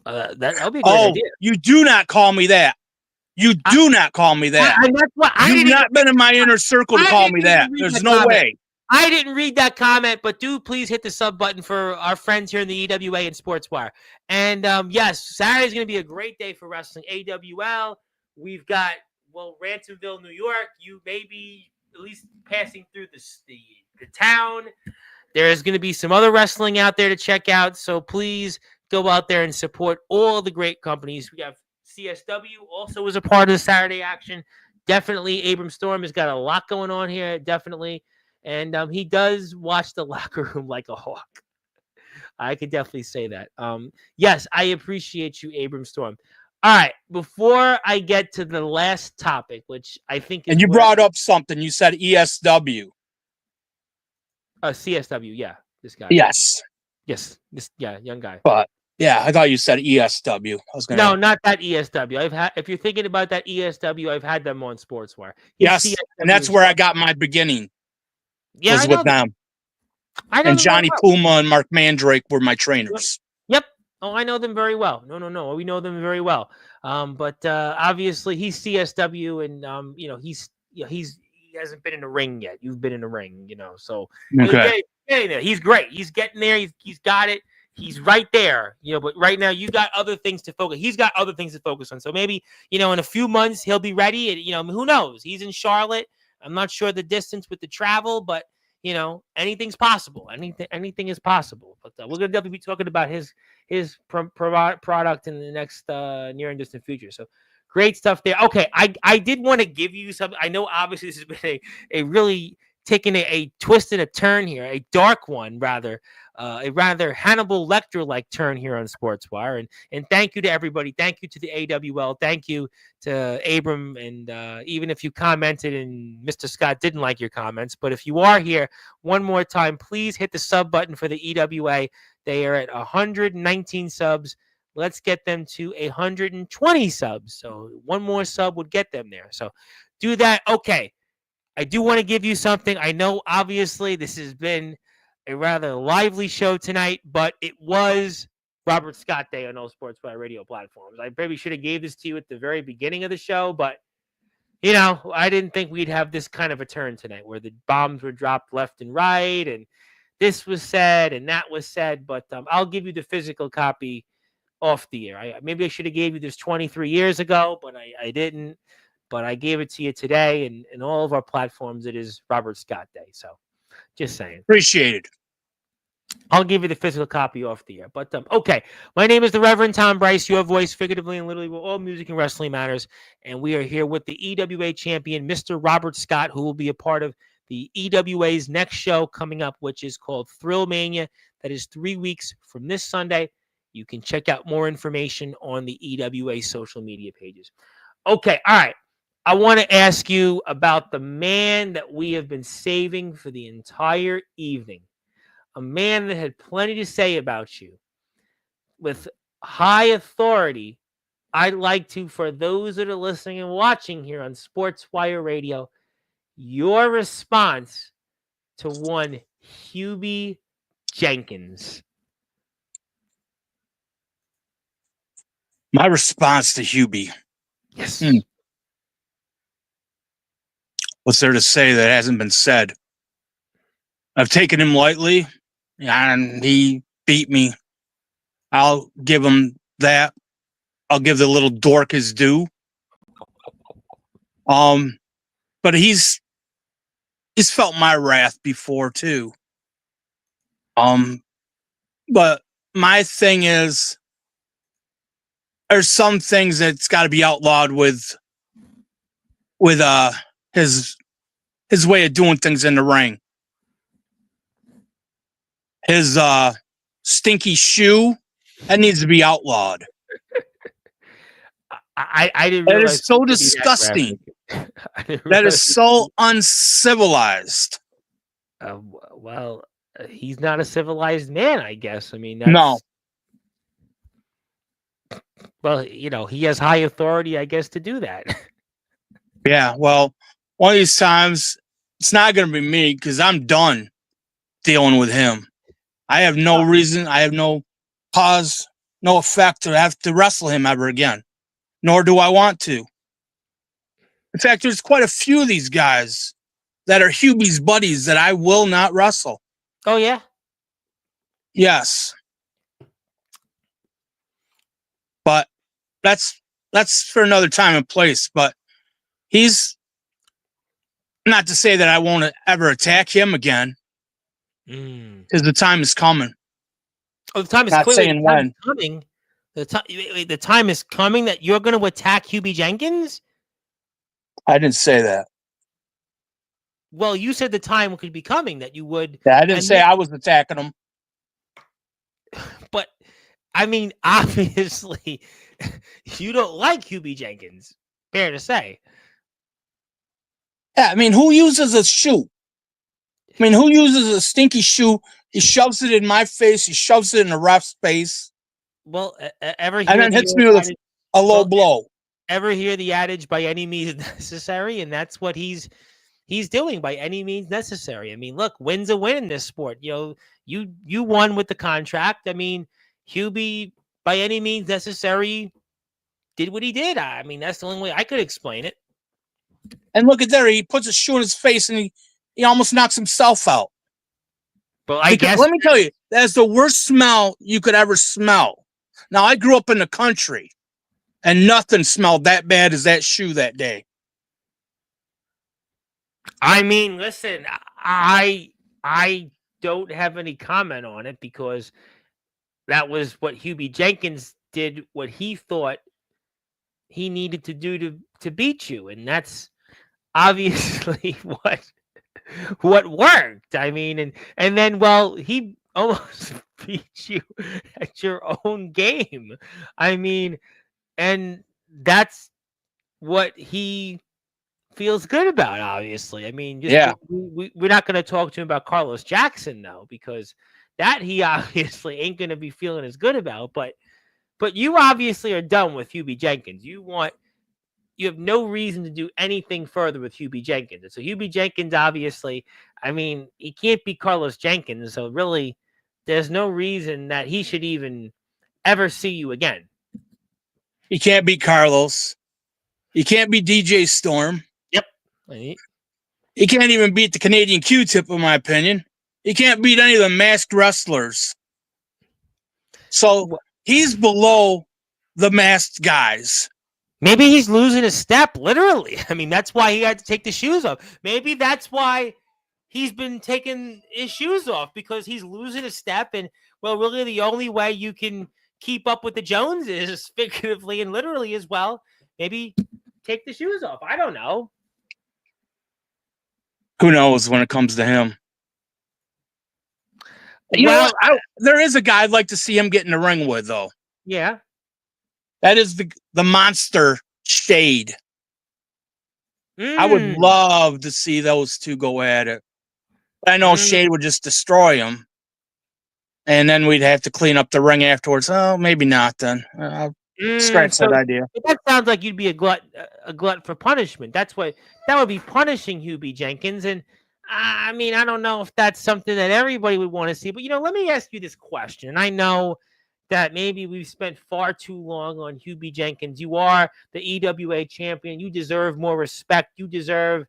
That'll be a great idea. You do not call me that. You do not call me that. You've not been in my inner circle to call me that. There's no way. I didn't read that comment, but do please hit the sub button for our friends here in the EWA and Sportswire. And yes, Saturday's going to be a great day for wrestling. AWL, we've got, Ransomville, New York. You may be at least passing through the town. There is going to be some other wrestling out there to check out, so please go out there and support all of the great companies. We have CSW also is a part of the Saturday action. Definitely, Abram Storm has got a lot going on here. Definitely. And he does watch the locker room like a hawk. I could definitely say that. Yes, I appreciate you, Abram Storm. All right, before I get to the last topic, which I think is... And you brought up something. You said ESW. CSW, yeah. This guy. Yes. Young guy. But, yeah, I thought you said ESW. No, not that ESW. If you're thinking about that ESW, I've had them on Sportswire. Yes, and that's where I got my beginning. Yeah, was with them. And Johnny Puma and Mark Mandrake were my trainers. Yep. Oh, I know them very well. No. We know them very well. But obviously he's CSW, and he hasn't been in the ring yet. You've been in the ring, So okay. He's great. He's getting there. He's got it. He's right there, But right now you got other things to focus. He's got other things to focus on. So maybe in a few months he'll be ready. And, who knows? He's in Charlotte. I'm not sure the distance with the travel, but anything's possible. Anything is possible. But we're gonna definitely be talking about his product in the next near and distant future. So great stuff there. Okay, I did want to give you some. I know obviously this has been a really taking a twist and a turn here, a dark one rather. A rather Hannibal Lecter-like turn here on Sportswire. And thank you to everybody. Thank you to the AWL. Thank you to Abram. And even if you commented and Mr. Scott didn't like your comments, but if you are here, one more time, please hit the sub button for the EWA. They are at 119 subs. Let's get them to 120 subs. So one more sub would get them there. So do that. Okay. I do want to give you something. I know, obviously, this has been a rather lively show tonight, but it was Robert Scott Day on all Sportswire radio platforms. I probably should have gave this to you at the very beginning of the show, but, I didn't think we'd have this kind of a turn tonight where the bombs were dropped left and right, and this was said and that was said, but I'll give you the physical copy off the air. Maybe I should have gave you this 23 years ago, but I didn't. But I gave it to you today, and in all of our platforms, it is Robert Scott Day. So just saying. Appreciate it. I'll give you the physical copy off the air. But, okay. My name is the Reverend Tom Bryce, your voice, figuratively and literally, where all music and wrestling matters. And we are here with the EWA champion, Mr. Robert Scott, who will be a part of the EWA's next show coming up, which is called Thrill Mania. That is 3 weeks from this Sunday. You can check out more information on the EWA social media pages. Okay. All right. I want to ask you about the man that we have been saving for the entire evening. A man that had plenty to say about you. With high authority, I'd like to, for those that are listening and watching here on Sportswire Radio, your response to one Hubie Jenkins. My response to Hubie. Yes. What's there to say that hasn't been said? I've taken him lightly, and he beat me. I'll give him that. I'll give the little dork his due. But he's felt my wrath before too. But my thing is, there's some things that's got to be outlawed with with his way of doing things in the ring. His stinky shoe, that needs to be outlawed. I didn't That realize is so it could be that disgusting. graphic. I didn't That is realize so uncivilized. well, he's not a civilized man, I guess. I mean, that's No. well, he has high authority, I guess, to do that. Yeah, well, one of these times, it's not going to be me because I'm done dealing with him. I have no reason, I have no cause, no effect to have to wrestle him ever again, nor do I want to. In fact, there's quite a few of these guys that are Hubie's buddies that I will not wrestle. Oh, yeah? Yes. But that's for another time and place. But he's not to say that I won't ever attack him again. Because the time is coming. Oh, the time is not saying when. Coming. The time is coming that you're going to attack Hubie Jenkins? I didn't say that. Well, you said the time could be coming that you would. Yeah, I didn't say I was attacking him. But, I mean, obviously, you don't like Hubie Jenkins. Fair to say. Yeah, I mean, who uses a shoe? I mean, who uses a stinky shoe? He shoves it in my face. He shoves it in the ref's face. Well, and then hits me with a low blow. Ever hear the adage, by any means necessary? And that's what he's doing, by any means necessary. I mean, look, win's a win in this sport. You won with the contract. I mean, Hubie, by any means necessary, did what he did. I mean, that's the only way I could explain it. And look at there, he puts a shoe in his face and he almost knocks himself out. But I guess, let me tell you, that's the worst smell you could ever smell. Now, I grew up in the country, and nothing smelled that bad as that shoe that day. I mean, listen, I don't have any comment on it because that was what Hubie Jenkins did, what he thought he needed to do to beat you, and that's obviously what worked. I mean, and then, well, he almost beat you at your own game. I mean, and that's what he feels good about, obviously. I mean, we're not going to talk to him about Carlos Jackson, though, because that he obviously ain't going to be feeling as good about. But you obviously are done with Hubie Jenkins. You have no reason to do anything further with Hubie Jenkins. And so Hubie Jenkins, obviously, I mean, he can't beat Carlos Jenkins. So really, there's no reason that he should even ever see you again. He can't beat Carlos. He can't beat DJ Storm. Yep. He can't even beat the Canadian Q-Tip, in my opinion. He can't beat any of the masked wrestlers. So he's below the masked guys. Maybe he's losing a step, literally. I mean, that's why he had to take the shoes off. Maybe that's why he's been taking his shoes off, because he's losing a step. And, well, really the only way you can keep up with the Joneses, figuratively and literally as well, maybe take the shoes off. I don't know. Who knows when it comes to him? You know what? There is a guy I'd like to see him get in the ring with, though. Yeah. That is the monster Shade. I would love to see those two go at it. But I know Shade would just destroy him. And then we'd have to clean up the ring afterwards. Oh, maybe not then. I'll scratch that idea. That sounds like you'd be a glut for punishment. That would be punishing Hubie Jenkins. And I mean, I don't know if that's something that everybody would want to see. But, let me ask you this question. And I know that maybe we've spent far too long on Hubie Jenkins. You are the EWA champion. You deserve more respect. You deserve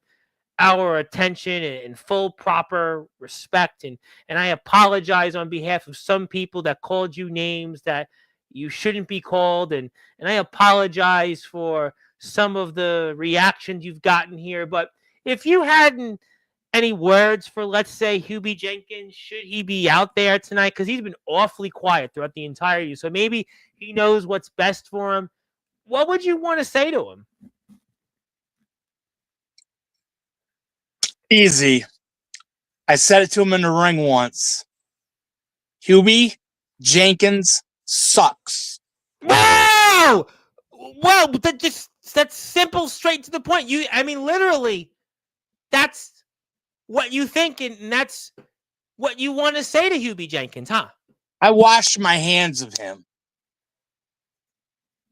our attention and full proper respect. And I apologize on behalf of some people that called you names that you shouldn't be called. And I apologize for some of the reactions you've gotten here. But if you hadn't any words for, let's say, Hubie Jenkins, should he be out there tonight? Because he's been awfully quiet throughout the entire year. So maybe he knows what's best for him. What would you want to say to him? Easy. I said it to him in the ring once. Hubie Jenkins sucks. Wow! Well, that's simple, straight to the point. Literally, that's what you think, and that's what you want to say to Hubie Jenkins, huh? I washed my hands of him.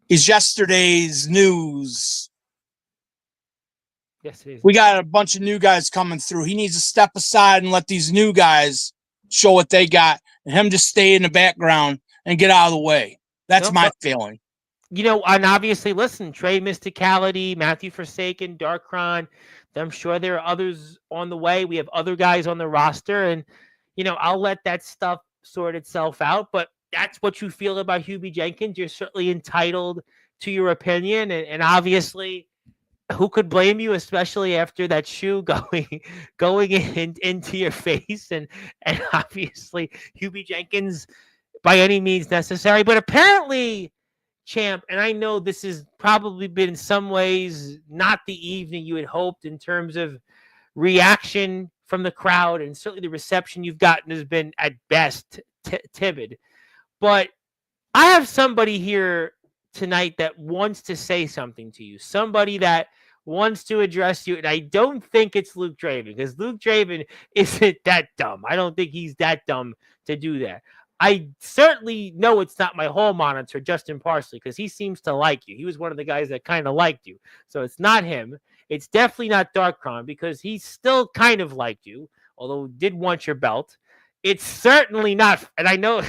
He's yesterday's news. We got a bunch of new guys coming through. He needs to step aside and let these new guys show what they got, and him just stay in the background and get out of the way. That's my feeling. And obviously, listen, Trey Mysticality, Matthew Forsaken, Darkron. I'm sure there are others on the way. We have other guys on the roster, and I'll let that stuff sort itself out. But that's what you feel about Hubie Jenkins. You're certainly entitled to your opinion, and obviously, who could blame you, especially after that shoe going into your face, and obviously Hubie Jenkins by any means necessary, but apparently, Champ, and I know this has probably been in some ways not the evening you had hoped in terms of reaction from the crowd, and certainly the reception you've gotten has been at best timid. But I have somebody here tonight that wants to say something to you, somebody that wants to address you, and I don't think it's Luke Draven, because Luke Draven isn't that dumb. I don't think he's that dumb to do that. I certainly know it's not my hall monitor, Justin Parsley, because he seems to like you. He was one of the guys that kind of liked you. So it's not him. It's definitely not Darkron, because he still kind of liked you, although did want your belt. It's certainly not, and I know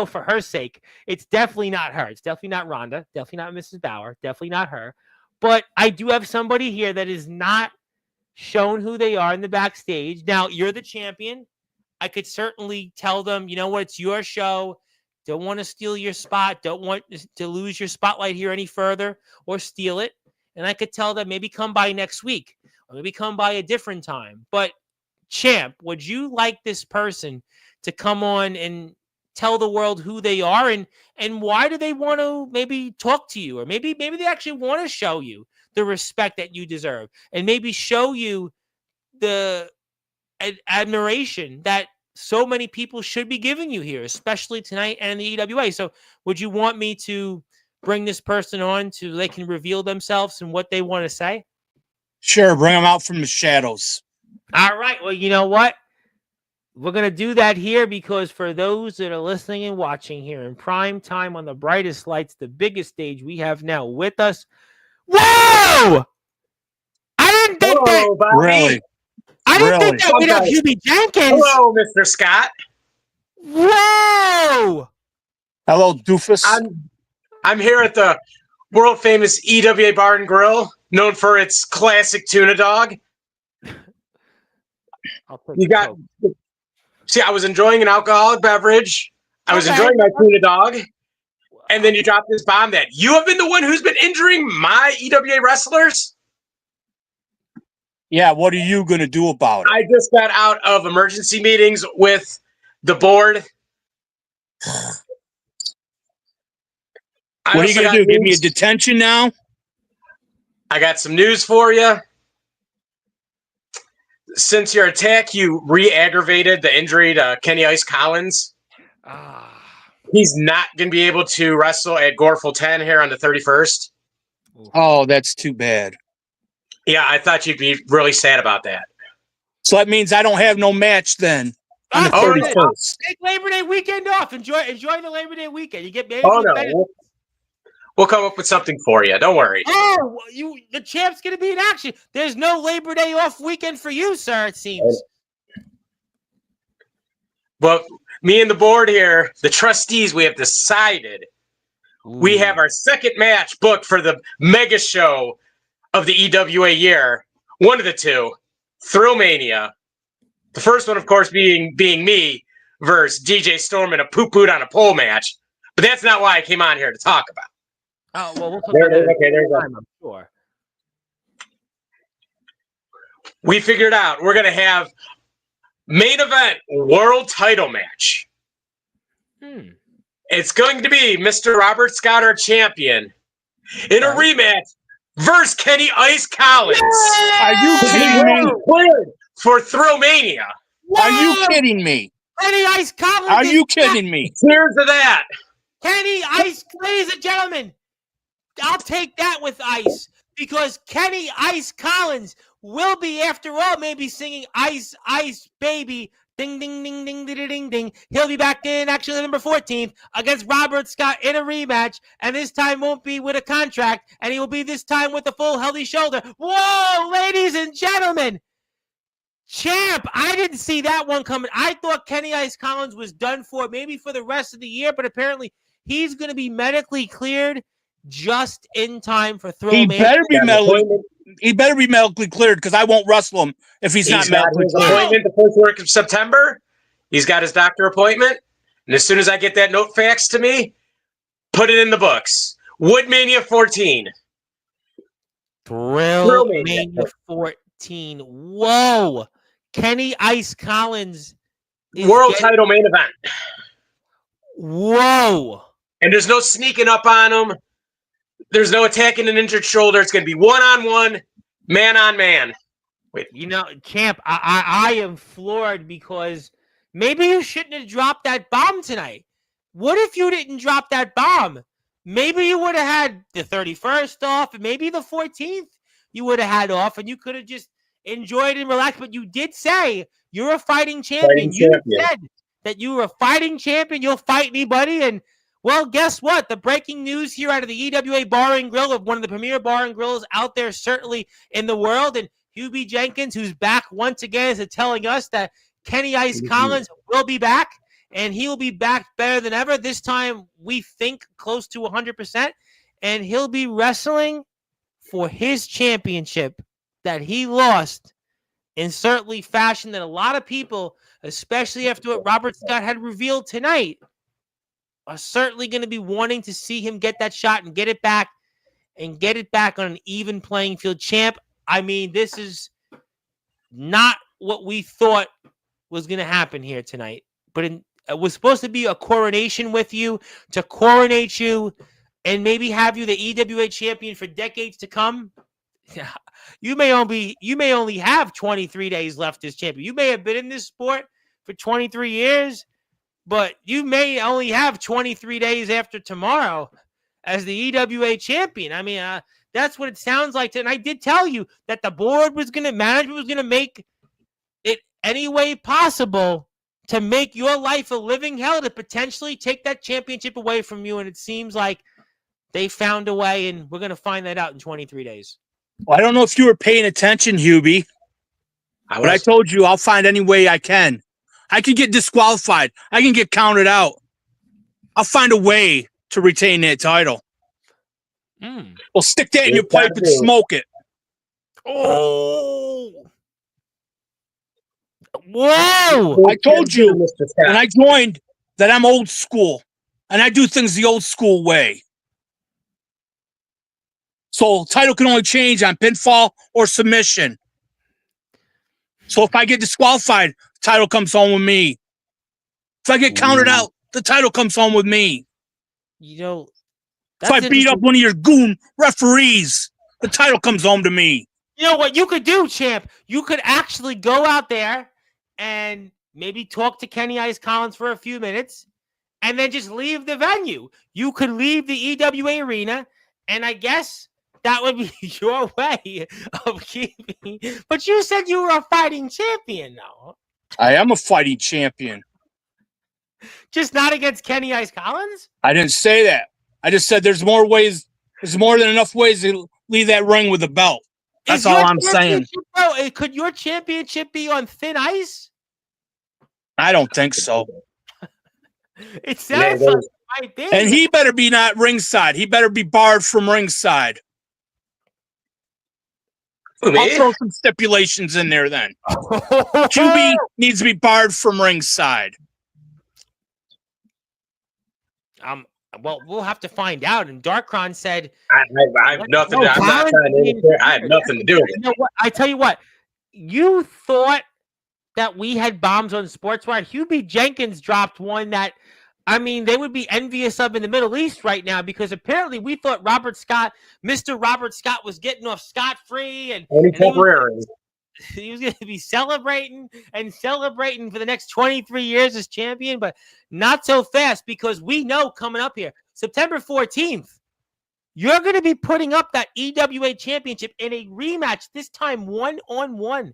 for her sake, it's definitely not her. It's definitely not Rhonda. Definitely not Mrs. Bauer. Definitely not her. But I do have somebody here that is not shown who they are in the backstage. Now, you're the champion. I could certainly tell them, you know what, it's your show. Don't want to steal your spot. Don't want to lose your spotlight here any further or steal it. And I could tell them maybe come by next week or maybe come by a different time. But Champ, would you like this person to come on and tell the world who they are and why do they want to maybe talk to you, or maybe they actually want to show you the respect that you deserve, and maybe show you the admiration that so many people should be giving you here, especially tonight and the EWA. So would you want me to bring this person on so they can reveal themselves and what they want to say? Sure, bring them out from the shadows. All right. Well, you know what? We're going to do that here because for those that are listening and watching here in prime time on the brightest lights, the biggest stage we have now with us. Whoa! I didn't think Hello, that. Bobby. Really? I didn't think that we'd have Hubie Jenkins. Hello, Mr. Scott. Whoa! Hello, doofus. I'm here at the world famous EWA Bar and Grill, known for its classic tuna dog. You got. See, I was enjoying an alcoholic beverage. I was enjoying my tuna dog. And then you dropped this bomb that you have been the one who's been injuring my EWA wrestlers? Yeah, what are you going to do about it? I just got out of emergency meetings with the board. What are you going to do? Give me a detention now? I got some news for you. Since your attack, you re-aggravated the injury to Kenny Ice Collins. He's not going to be able to wrestle at Goreful 10 here on the 31st. Oh, that's too bad. Yeah, I thought you'd be really sad about that. So that means I don't have no match then on the 31st. Take Labor Day weekend off. Enjoy the Labor Day weekend. You get maybe. Oh no, we'll come up with something for you. Don't worry. Oh, the champ's going to be in action. There's no Labor Day off weekend for you, sir. It seems. Well, me and the board here, the trustees, we have decided we have our second match booked for the mega show of the EWA year. One of the two, Thrillmania. The first one, of course, being me versus DJ Storm in a poo-pooed on a pole match. But that's not why I came on here to talk about. Oh, well, we'll talk about that there's time, I'm sure. We figured out we're going to have main event world title match. It's going to be Mr. Robert Scott, our champion, in a rematch versus Kenny Ice Collins. Are you kidding me? Cleared for Throwmania. Are you kidding me? Kenny Ice Collins. Are you kidding me? Cheers to that. Kenny Ice, ladies and gentlemen, I'll take that with Ice because Kenny Ice Collins will be, after all, maybe singing Ice, Ice, Baby. Ding, ding, ding, ding, ding, ding, ding. He'll be back in actually November 14th against Robert Scott in a rematch, and this time won't be with a contract, and he will be this time with a full healthy shoulder. Whoa, ladies and gentlemen. Champ, I didn't see that one coming. I thought Kenny Ice Collins was done for, maybe for the rest of the year, but apparently he's going to be medically cleared just in time for Throwmania. He better be medically cleared because I won't wrestle him if he's not medically cleared. Appointment the first week of September. He's got his doctor appointment, and as soon as I get that note faxed to me, put it in the books. Woodmania 14. Thrillmania 14. Whoa. Kenny Ice Collins. World title main event. Whoa. And there's no sneaking up on him. There's no attacking an injured shoulder. It's going to be one-on-one, man-on-man. Wait, Champ, I am floored because maybe you shouldn't have dropped that bomb tonight. What if you didn't drop that bomb? Maybe you would have had the 31st off, and maybe the 14th you would have had off, and you could have just enjoyed and relaxed. But you did say you're a fighting champion. You said that you were a fighting champion. You'll fight anybody, and well, guess what? The breaking news here out of the EWA Bar and Grill, of one of the premier bar and grills out there, certainly in the world, and Hubie Jenkins, who's back once again, is telling us that Kenny Ice Collins will be back, and he will be back better than ever. This time, we think close to 100%, and he'll be wrestling for his championship that he lost in certainly fashion that a lot of people, especially after what Robert Scott had revealed tonight, are certainly going to be wanting to see him get that shot and get it back on an even playing field. Champ, I mean, this is not what we thought was going to happen here tonight, but it was supposed to be a coronation with you, to coronate you and maybe have you the EWA champion for decades to come. You may only have 23 days left as champion. You may have been in this sport for 23 years, but you may only have 23 days after tomorrow as the EWA champion. I mean, that's what it sounds like. And I did tell you that the management was going to make it any way possible to make your life a living hell, to potentially take that championship away from you. And it seems like they found a way, and we're going to find that out in 23 days. Well, I don't know if you were paying attention, Hubie, but I told you I'll find any way I can. I can get disqualified. I can get counted out. I'll find a way to retain that title. Well, stick that in your pipe and smoke it. Oh! Whoa! I told you when I joined that I'm old school, and I do things the old school way. So title can only change on pinfall or submission. So if I get disqualified, title comes home with me. If I get counted out, the title comes home with me. If I beat up one of your goon referees, the title comes home to me. You know what you could do, champ? You could actually go out there and maybe talk to Kenny Ice Collins for a few minutes and then just leave the venue. You could leave the EWA arena, and I guess that would be your way of keeping. But you said you were a fighting champion, though. I am a fighting champion. Just not against Kenny Ice Collins? I didn't say that. I just said there's more ways. There's more than enough ways to leave that ring with a belt. That's all I'm saying. Bro, could your championship be on thin ice? I don't think so. It sounds like it might be. And he better be not ringside. He better be barred from ringside. I'll throw some stipulations in there then. QB needs to be barred from ringside. Well, we'll have to find out. And Darkron said, I have nothing. I'm not trying to interfere. I have nothing to do with it. You know what? I tell you what, you thought that we had bombs on Sportswire. Hubie Jenkins dropped one that I mean, they would be envious of in the Middle East right now because apparently we thought Mr. Robert Scott was getting off scot-free Only and temporarily. he was going to be celebrating for the next 23 years as champion, but not so fast because we know coming up here, September 14th, you're going to be putting up that EWA championship in a rematch, this time one-on-one.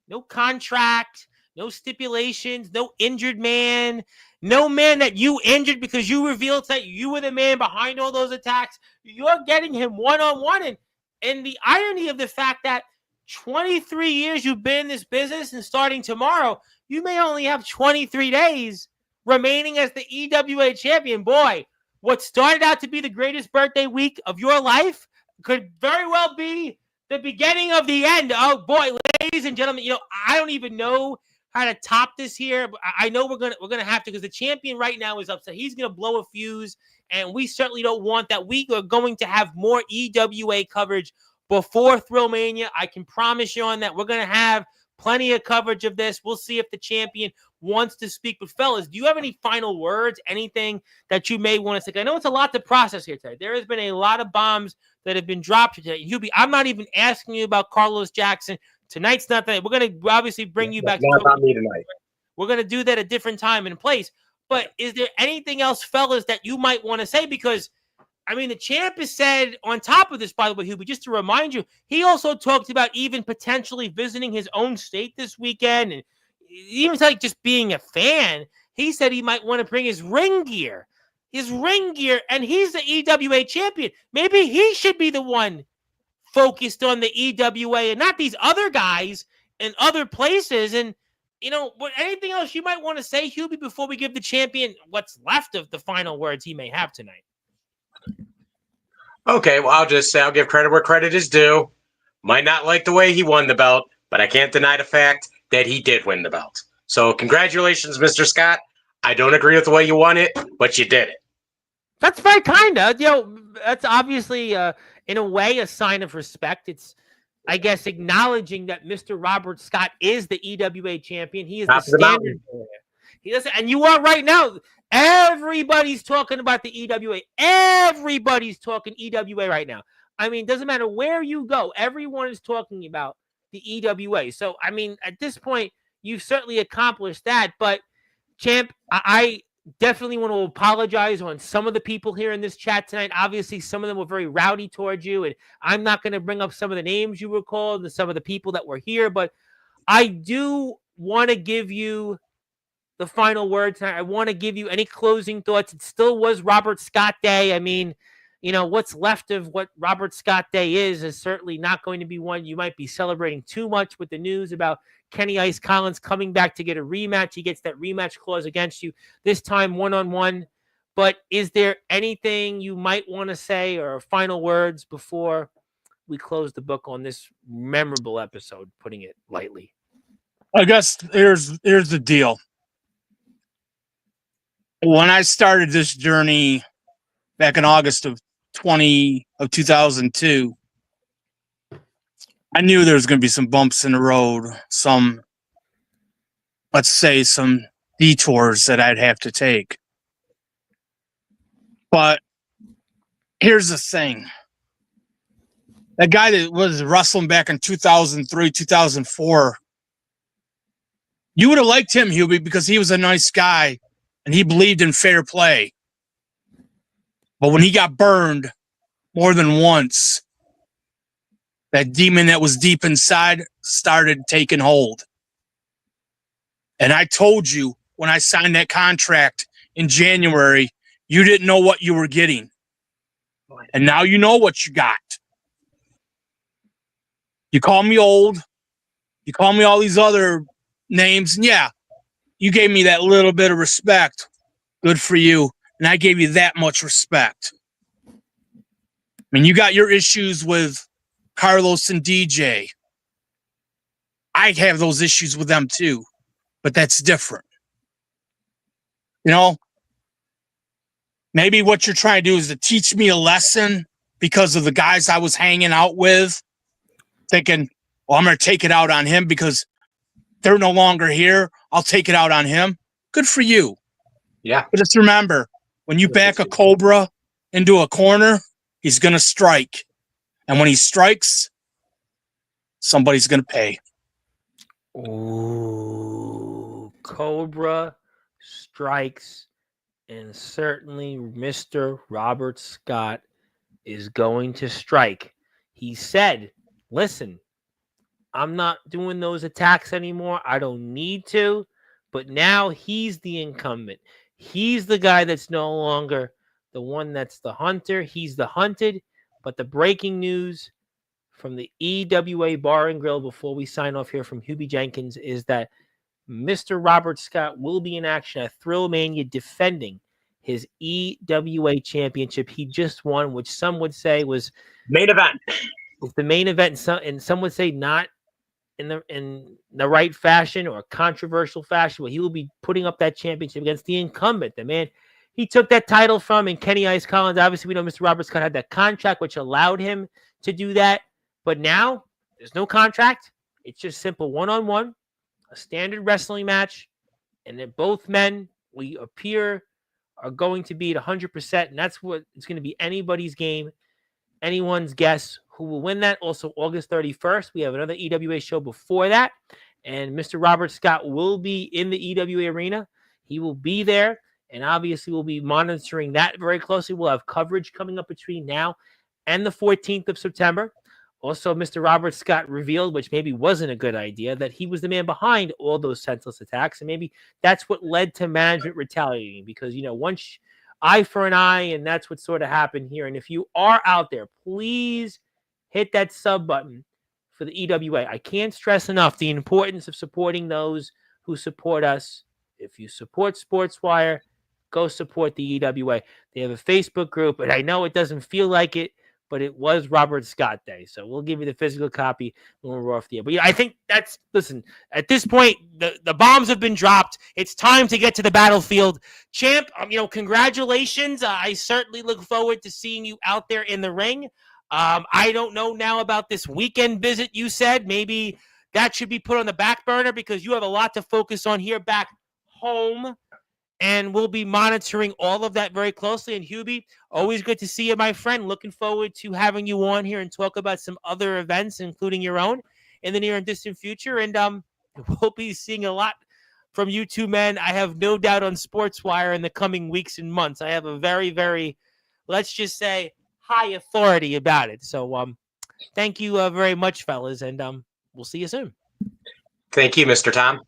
No contract, no stipulations, no injured man, no man that you injured because you revealed that you were the man behind all those attacks. You're getting him one-on-one. And the irony of the fact that 23 years you've been in this business and starting tomorrow, you may only have 23 days remaining as the EWA champion. Boy, what started out to be the greatest birthday week of your life could very well be the beginning of the end. Oh boy, ladies and gentlemen, I don't even know how to top this here, but I know we're gonna have to because the champion right now is upset. He's gonna blow a fuse, and we certainly don't want that. We are going to have more EWA coverage before Thrillmania. I can promise you on that. We're gonna have plenty of coverage of this. We'll see if the champion wants to speak. But fellas, do you have any final words? Anything that you may want to say? I know it's a lot to process here today. There has been a lot of bombs that have been dropped today. Hubie, I'm not even asking you about Carlos Jackson. Tonight's not that. We're going to obviously bring you back. Not about me tonight. We're going to do that at a different time and place. But is there anything else, fellas, that you might want to say? Because, I mean, the champ has said on top of this, by the way, Hubie, just to remind you, he also talked about even potentially visiting his own state this weekend. And even like just being a fan, he said he might want to bring his ring gear, and he's the EWA champion. Maybe he should be the one focused on the EWA and not these other guys in other places. And, what anything else you might want to say, Hubie, before we give the champion what's left of the final words he may have tonight? Okay, well, I'll just say I'll give credit where credit is due. Might not like the way he won the belt, but I can't deny the fact that he did win the belt. So congratulations, Mr. Scott. I don't agree with the way you won it, but you did it. That's very kind of, that's obviously, in a way, a sign of respect. It's, I guess, acknowledging that Mr. Robert Scott is the EWA champion. He is the standard player. He doesn't, and you are right now. Everybody's talking about the EWA. Everybody's talking EWA right now. I mean, doesn't matter where you go. Everyone is talking about the EWA. So, I mean, at this point, you've certainly accomplished that. But, champ, I definitely want to apologize on some of the people here in this chat tonight. Obviously, some of them were very rowdy towards you, and I'm not going to bring up some of the names you were called and some of the people that were here, but I do want to give you the final word tonight. I want to give you any closing thoughts. It still was Robert Scott Day. I mean, what's left of what Robert Scott Day is certainly not going to be one you might be celebrating too much with the news about Kenny Ice Collins coming back to get a rematch. He gets that rematch clause against you, this time one-on-one. But is there anything you might want to say or final words before we close the book on this memorable episode, putting it lightly? I guess here's the deal. When I started this journey back in August of 2002, I knew there was going to be some bumps in the road, some detours that I'd have to take. But here's the thing. That guy that was wrestling back in 2003, 2004, you would have liked him, Hubie, because he was a nice guy and he believed in fair play. But when he got burned more than once, that demon that was deep inside started taking hold. And I told you when I signed that contract in January, you didn't know what you were getting. And now you know what you got. You call me old. You call me all these other names. And yeah, you gave me that little bit of respect. Good for you. And I gave you that much respect. I mean, you got your issues with Carlos and DJ. I have those issues with them too, but that's different. Maybe what you're trying to do is to teach me a lesson because of the guys I was hanging out with, thinking, well, I'm going to take it out on him because they're no longer here. I'll take it out on him. Good for you. Yeah. But just remember, when you back a Cobra into a corner, he's going to strike. And when he strikes, somebody's going to pay. Ooh, Cobra strikes, and certainly Mr. Robert Scott is going to strike. He said, listen, I'm not doing those attacks anymore. I don't need to. But now he's the incumbent. He's the guy that's no longer the one that's the hunter. He's the hunted. But the breaking news from the EWA Bar and Grill before we sign off here from Hubie Jenkins is that Mr. Robert Scott will be in action at Thrill Mania defending his EWA championship he just won, which some would say was main event. It's the main event, and some would say not in the right fashion or controversial fashion, but he will be putting up that championship against the incumbent, the man he took that title from, and Kenny Ice Collins. Obviously, we know Mr. Robert Scott had that contract, which allowed him to do that. But now there's no contract. It's just simple one-on-one, a standard wrestling match, and then both men, we appear, are going to be at 100%, and that's what it's going to be anybody's game, anyone's guess who will win that. Also, August 31st, we have another EWA show before that, and Mr. Robert Scott will be in the EWA arena. He will be there, and obviously we'll be monitoring that very closely. We'll have coverage coming up between now and the 14th of September. Also, Mr. Robert Scott revealed, which maybe wasn't a good idea, that he was the man behind all those senseless attacks, and maybe that's what led to management retaliating, because, once eye for an eye, and that's what sort of happened here. And if you are out there, please hit that sub button for the EWA. I can't stress enough the importance of supporting those who support us. If you support Sportswire, go support the EWA. They have a Facebook group, and I know it doesn't feel like it, but it was Robert Scott Day. So we'll give you the physical copy when we're off the air. But yeah, I think listen, at this point, the bombs have been dropped. It's time to get to the battlefield. Champ, congratulations. I certainly look forward to seeing you out there in the ring. I don't know now about this weekend visit you said. Maybe that should be put on the back burner because you have a lot to focus on here back home. And we'll be monitoring all of that very closely. And Hubie, always good to see you, my friend. Looking forward to having you on here and talk about some other events, including your own, in the near and distant future. And we'll be seeing a lot from you two men, I have no doubt, on Sportswire in the coming weeks and months. I have a very, very, let's just say, high authority about it. So thank you very much, fellas, and we'll see you soon. Thank you, Mr. Tom.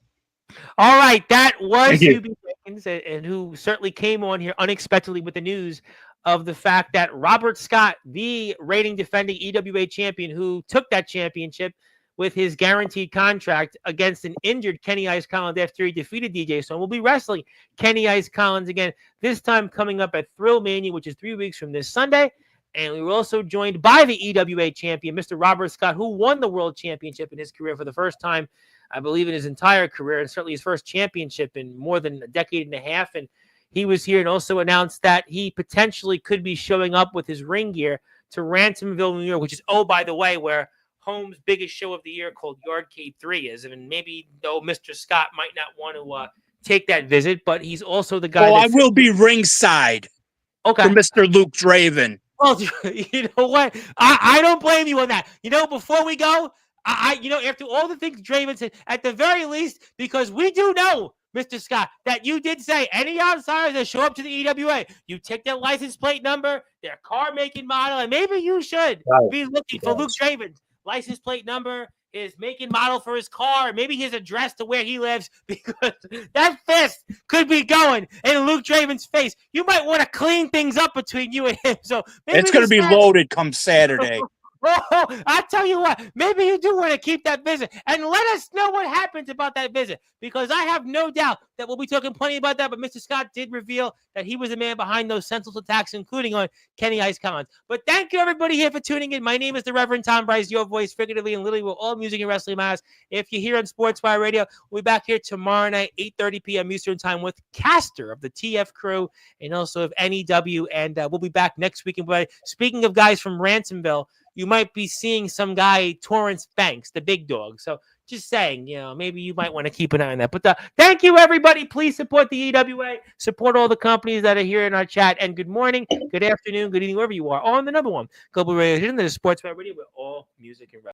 All right, that was Hubie Jenkins, and who certainly came on here unexpectedly with the news of the fact that Robert Scott, the reigning defending EWA champion who took that championship with his guaranteed contract against an injured Kenny Ice Collins after he defeated DJ Stone, will be wrestling Kenny Ice Collins again, this time coming up at Thrill Mania, which is 3 weeks from this Sunday. And we were also joined by the EWA champion, Mr. Robert Scott, who won the world championship in his career for the first time, I believe, in his entire career, and certainly his first championship in more than a decade and a half. And he was here and also announced that he potentially could be showing up with his ring gear to Ransomville, New York, which is, oh, by the way, where Home's biggest show of the year called Yardcade 3 is. And maybe, though, Mr. Scott might not want to take that visit, but he's also the guy. Oh, I will be ringside for Mr. Luke Draven. Well, you know what? I don't blame you on that. Before we go, after all the things Draven said, at the very least, because we do know, Mr. Scott, that you did say any outsiders that show up to the EWA, you take their license plate number, their car make and model, and maybe you should be looking for Luke Draven's license plate number, his make and model for his car, maybe his address to where he lives, because that fist could be going in Luke Draven's face. You might want to clean things up between you and him. So maybe it's going to be loaded come Saturday. Oh, I tell you what, maybe you do want to keep that visit, and let us know what happens about that visit, because I have no doubt that we'll be talking plenty about that. But Mr. Scott did reveal that he was the man behind those senseless attacks, including on Kenny Ice Collins. But thank you, everybody, here for tuning in. My name is the Reverend Tom Bryce, your voice, figuratively and literally, with all music and wrestling matters. If you're here on Sportswire Radio, we'll be back here tomorrow night, 8:30 p.m. Eastern Time, with Caster of the TF Crew and also of NEW, and we'll be back next week. And speaking of guys from Ransomville, you might be seeing some guy, Torrance Banks, the big dog. So just saying, maybe you might want to keep an eye on that. But thank you, everybody. Please support the EWA. Support all the companies that are here in our chat. And good morning, good afternoon, good evening, wherever you are. On the number one Global Radio Station, the Sportswire Radio, with all music and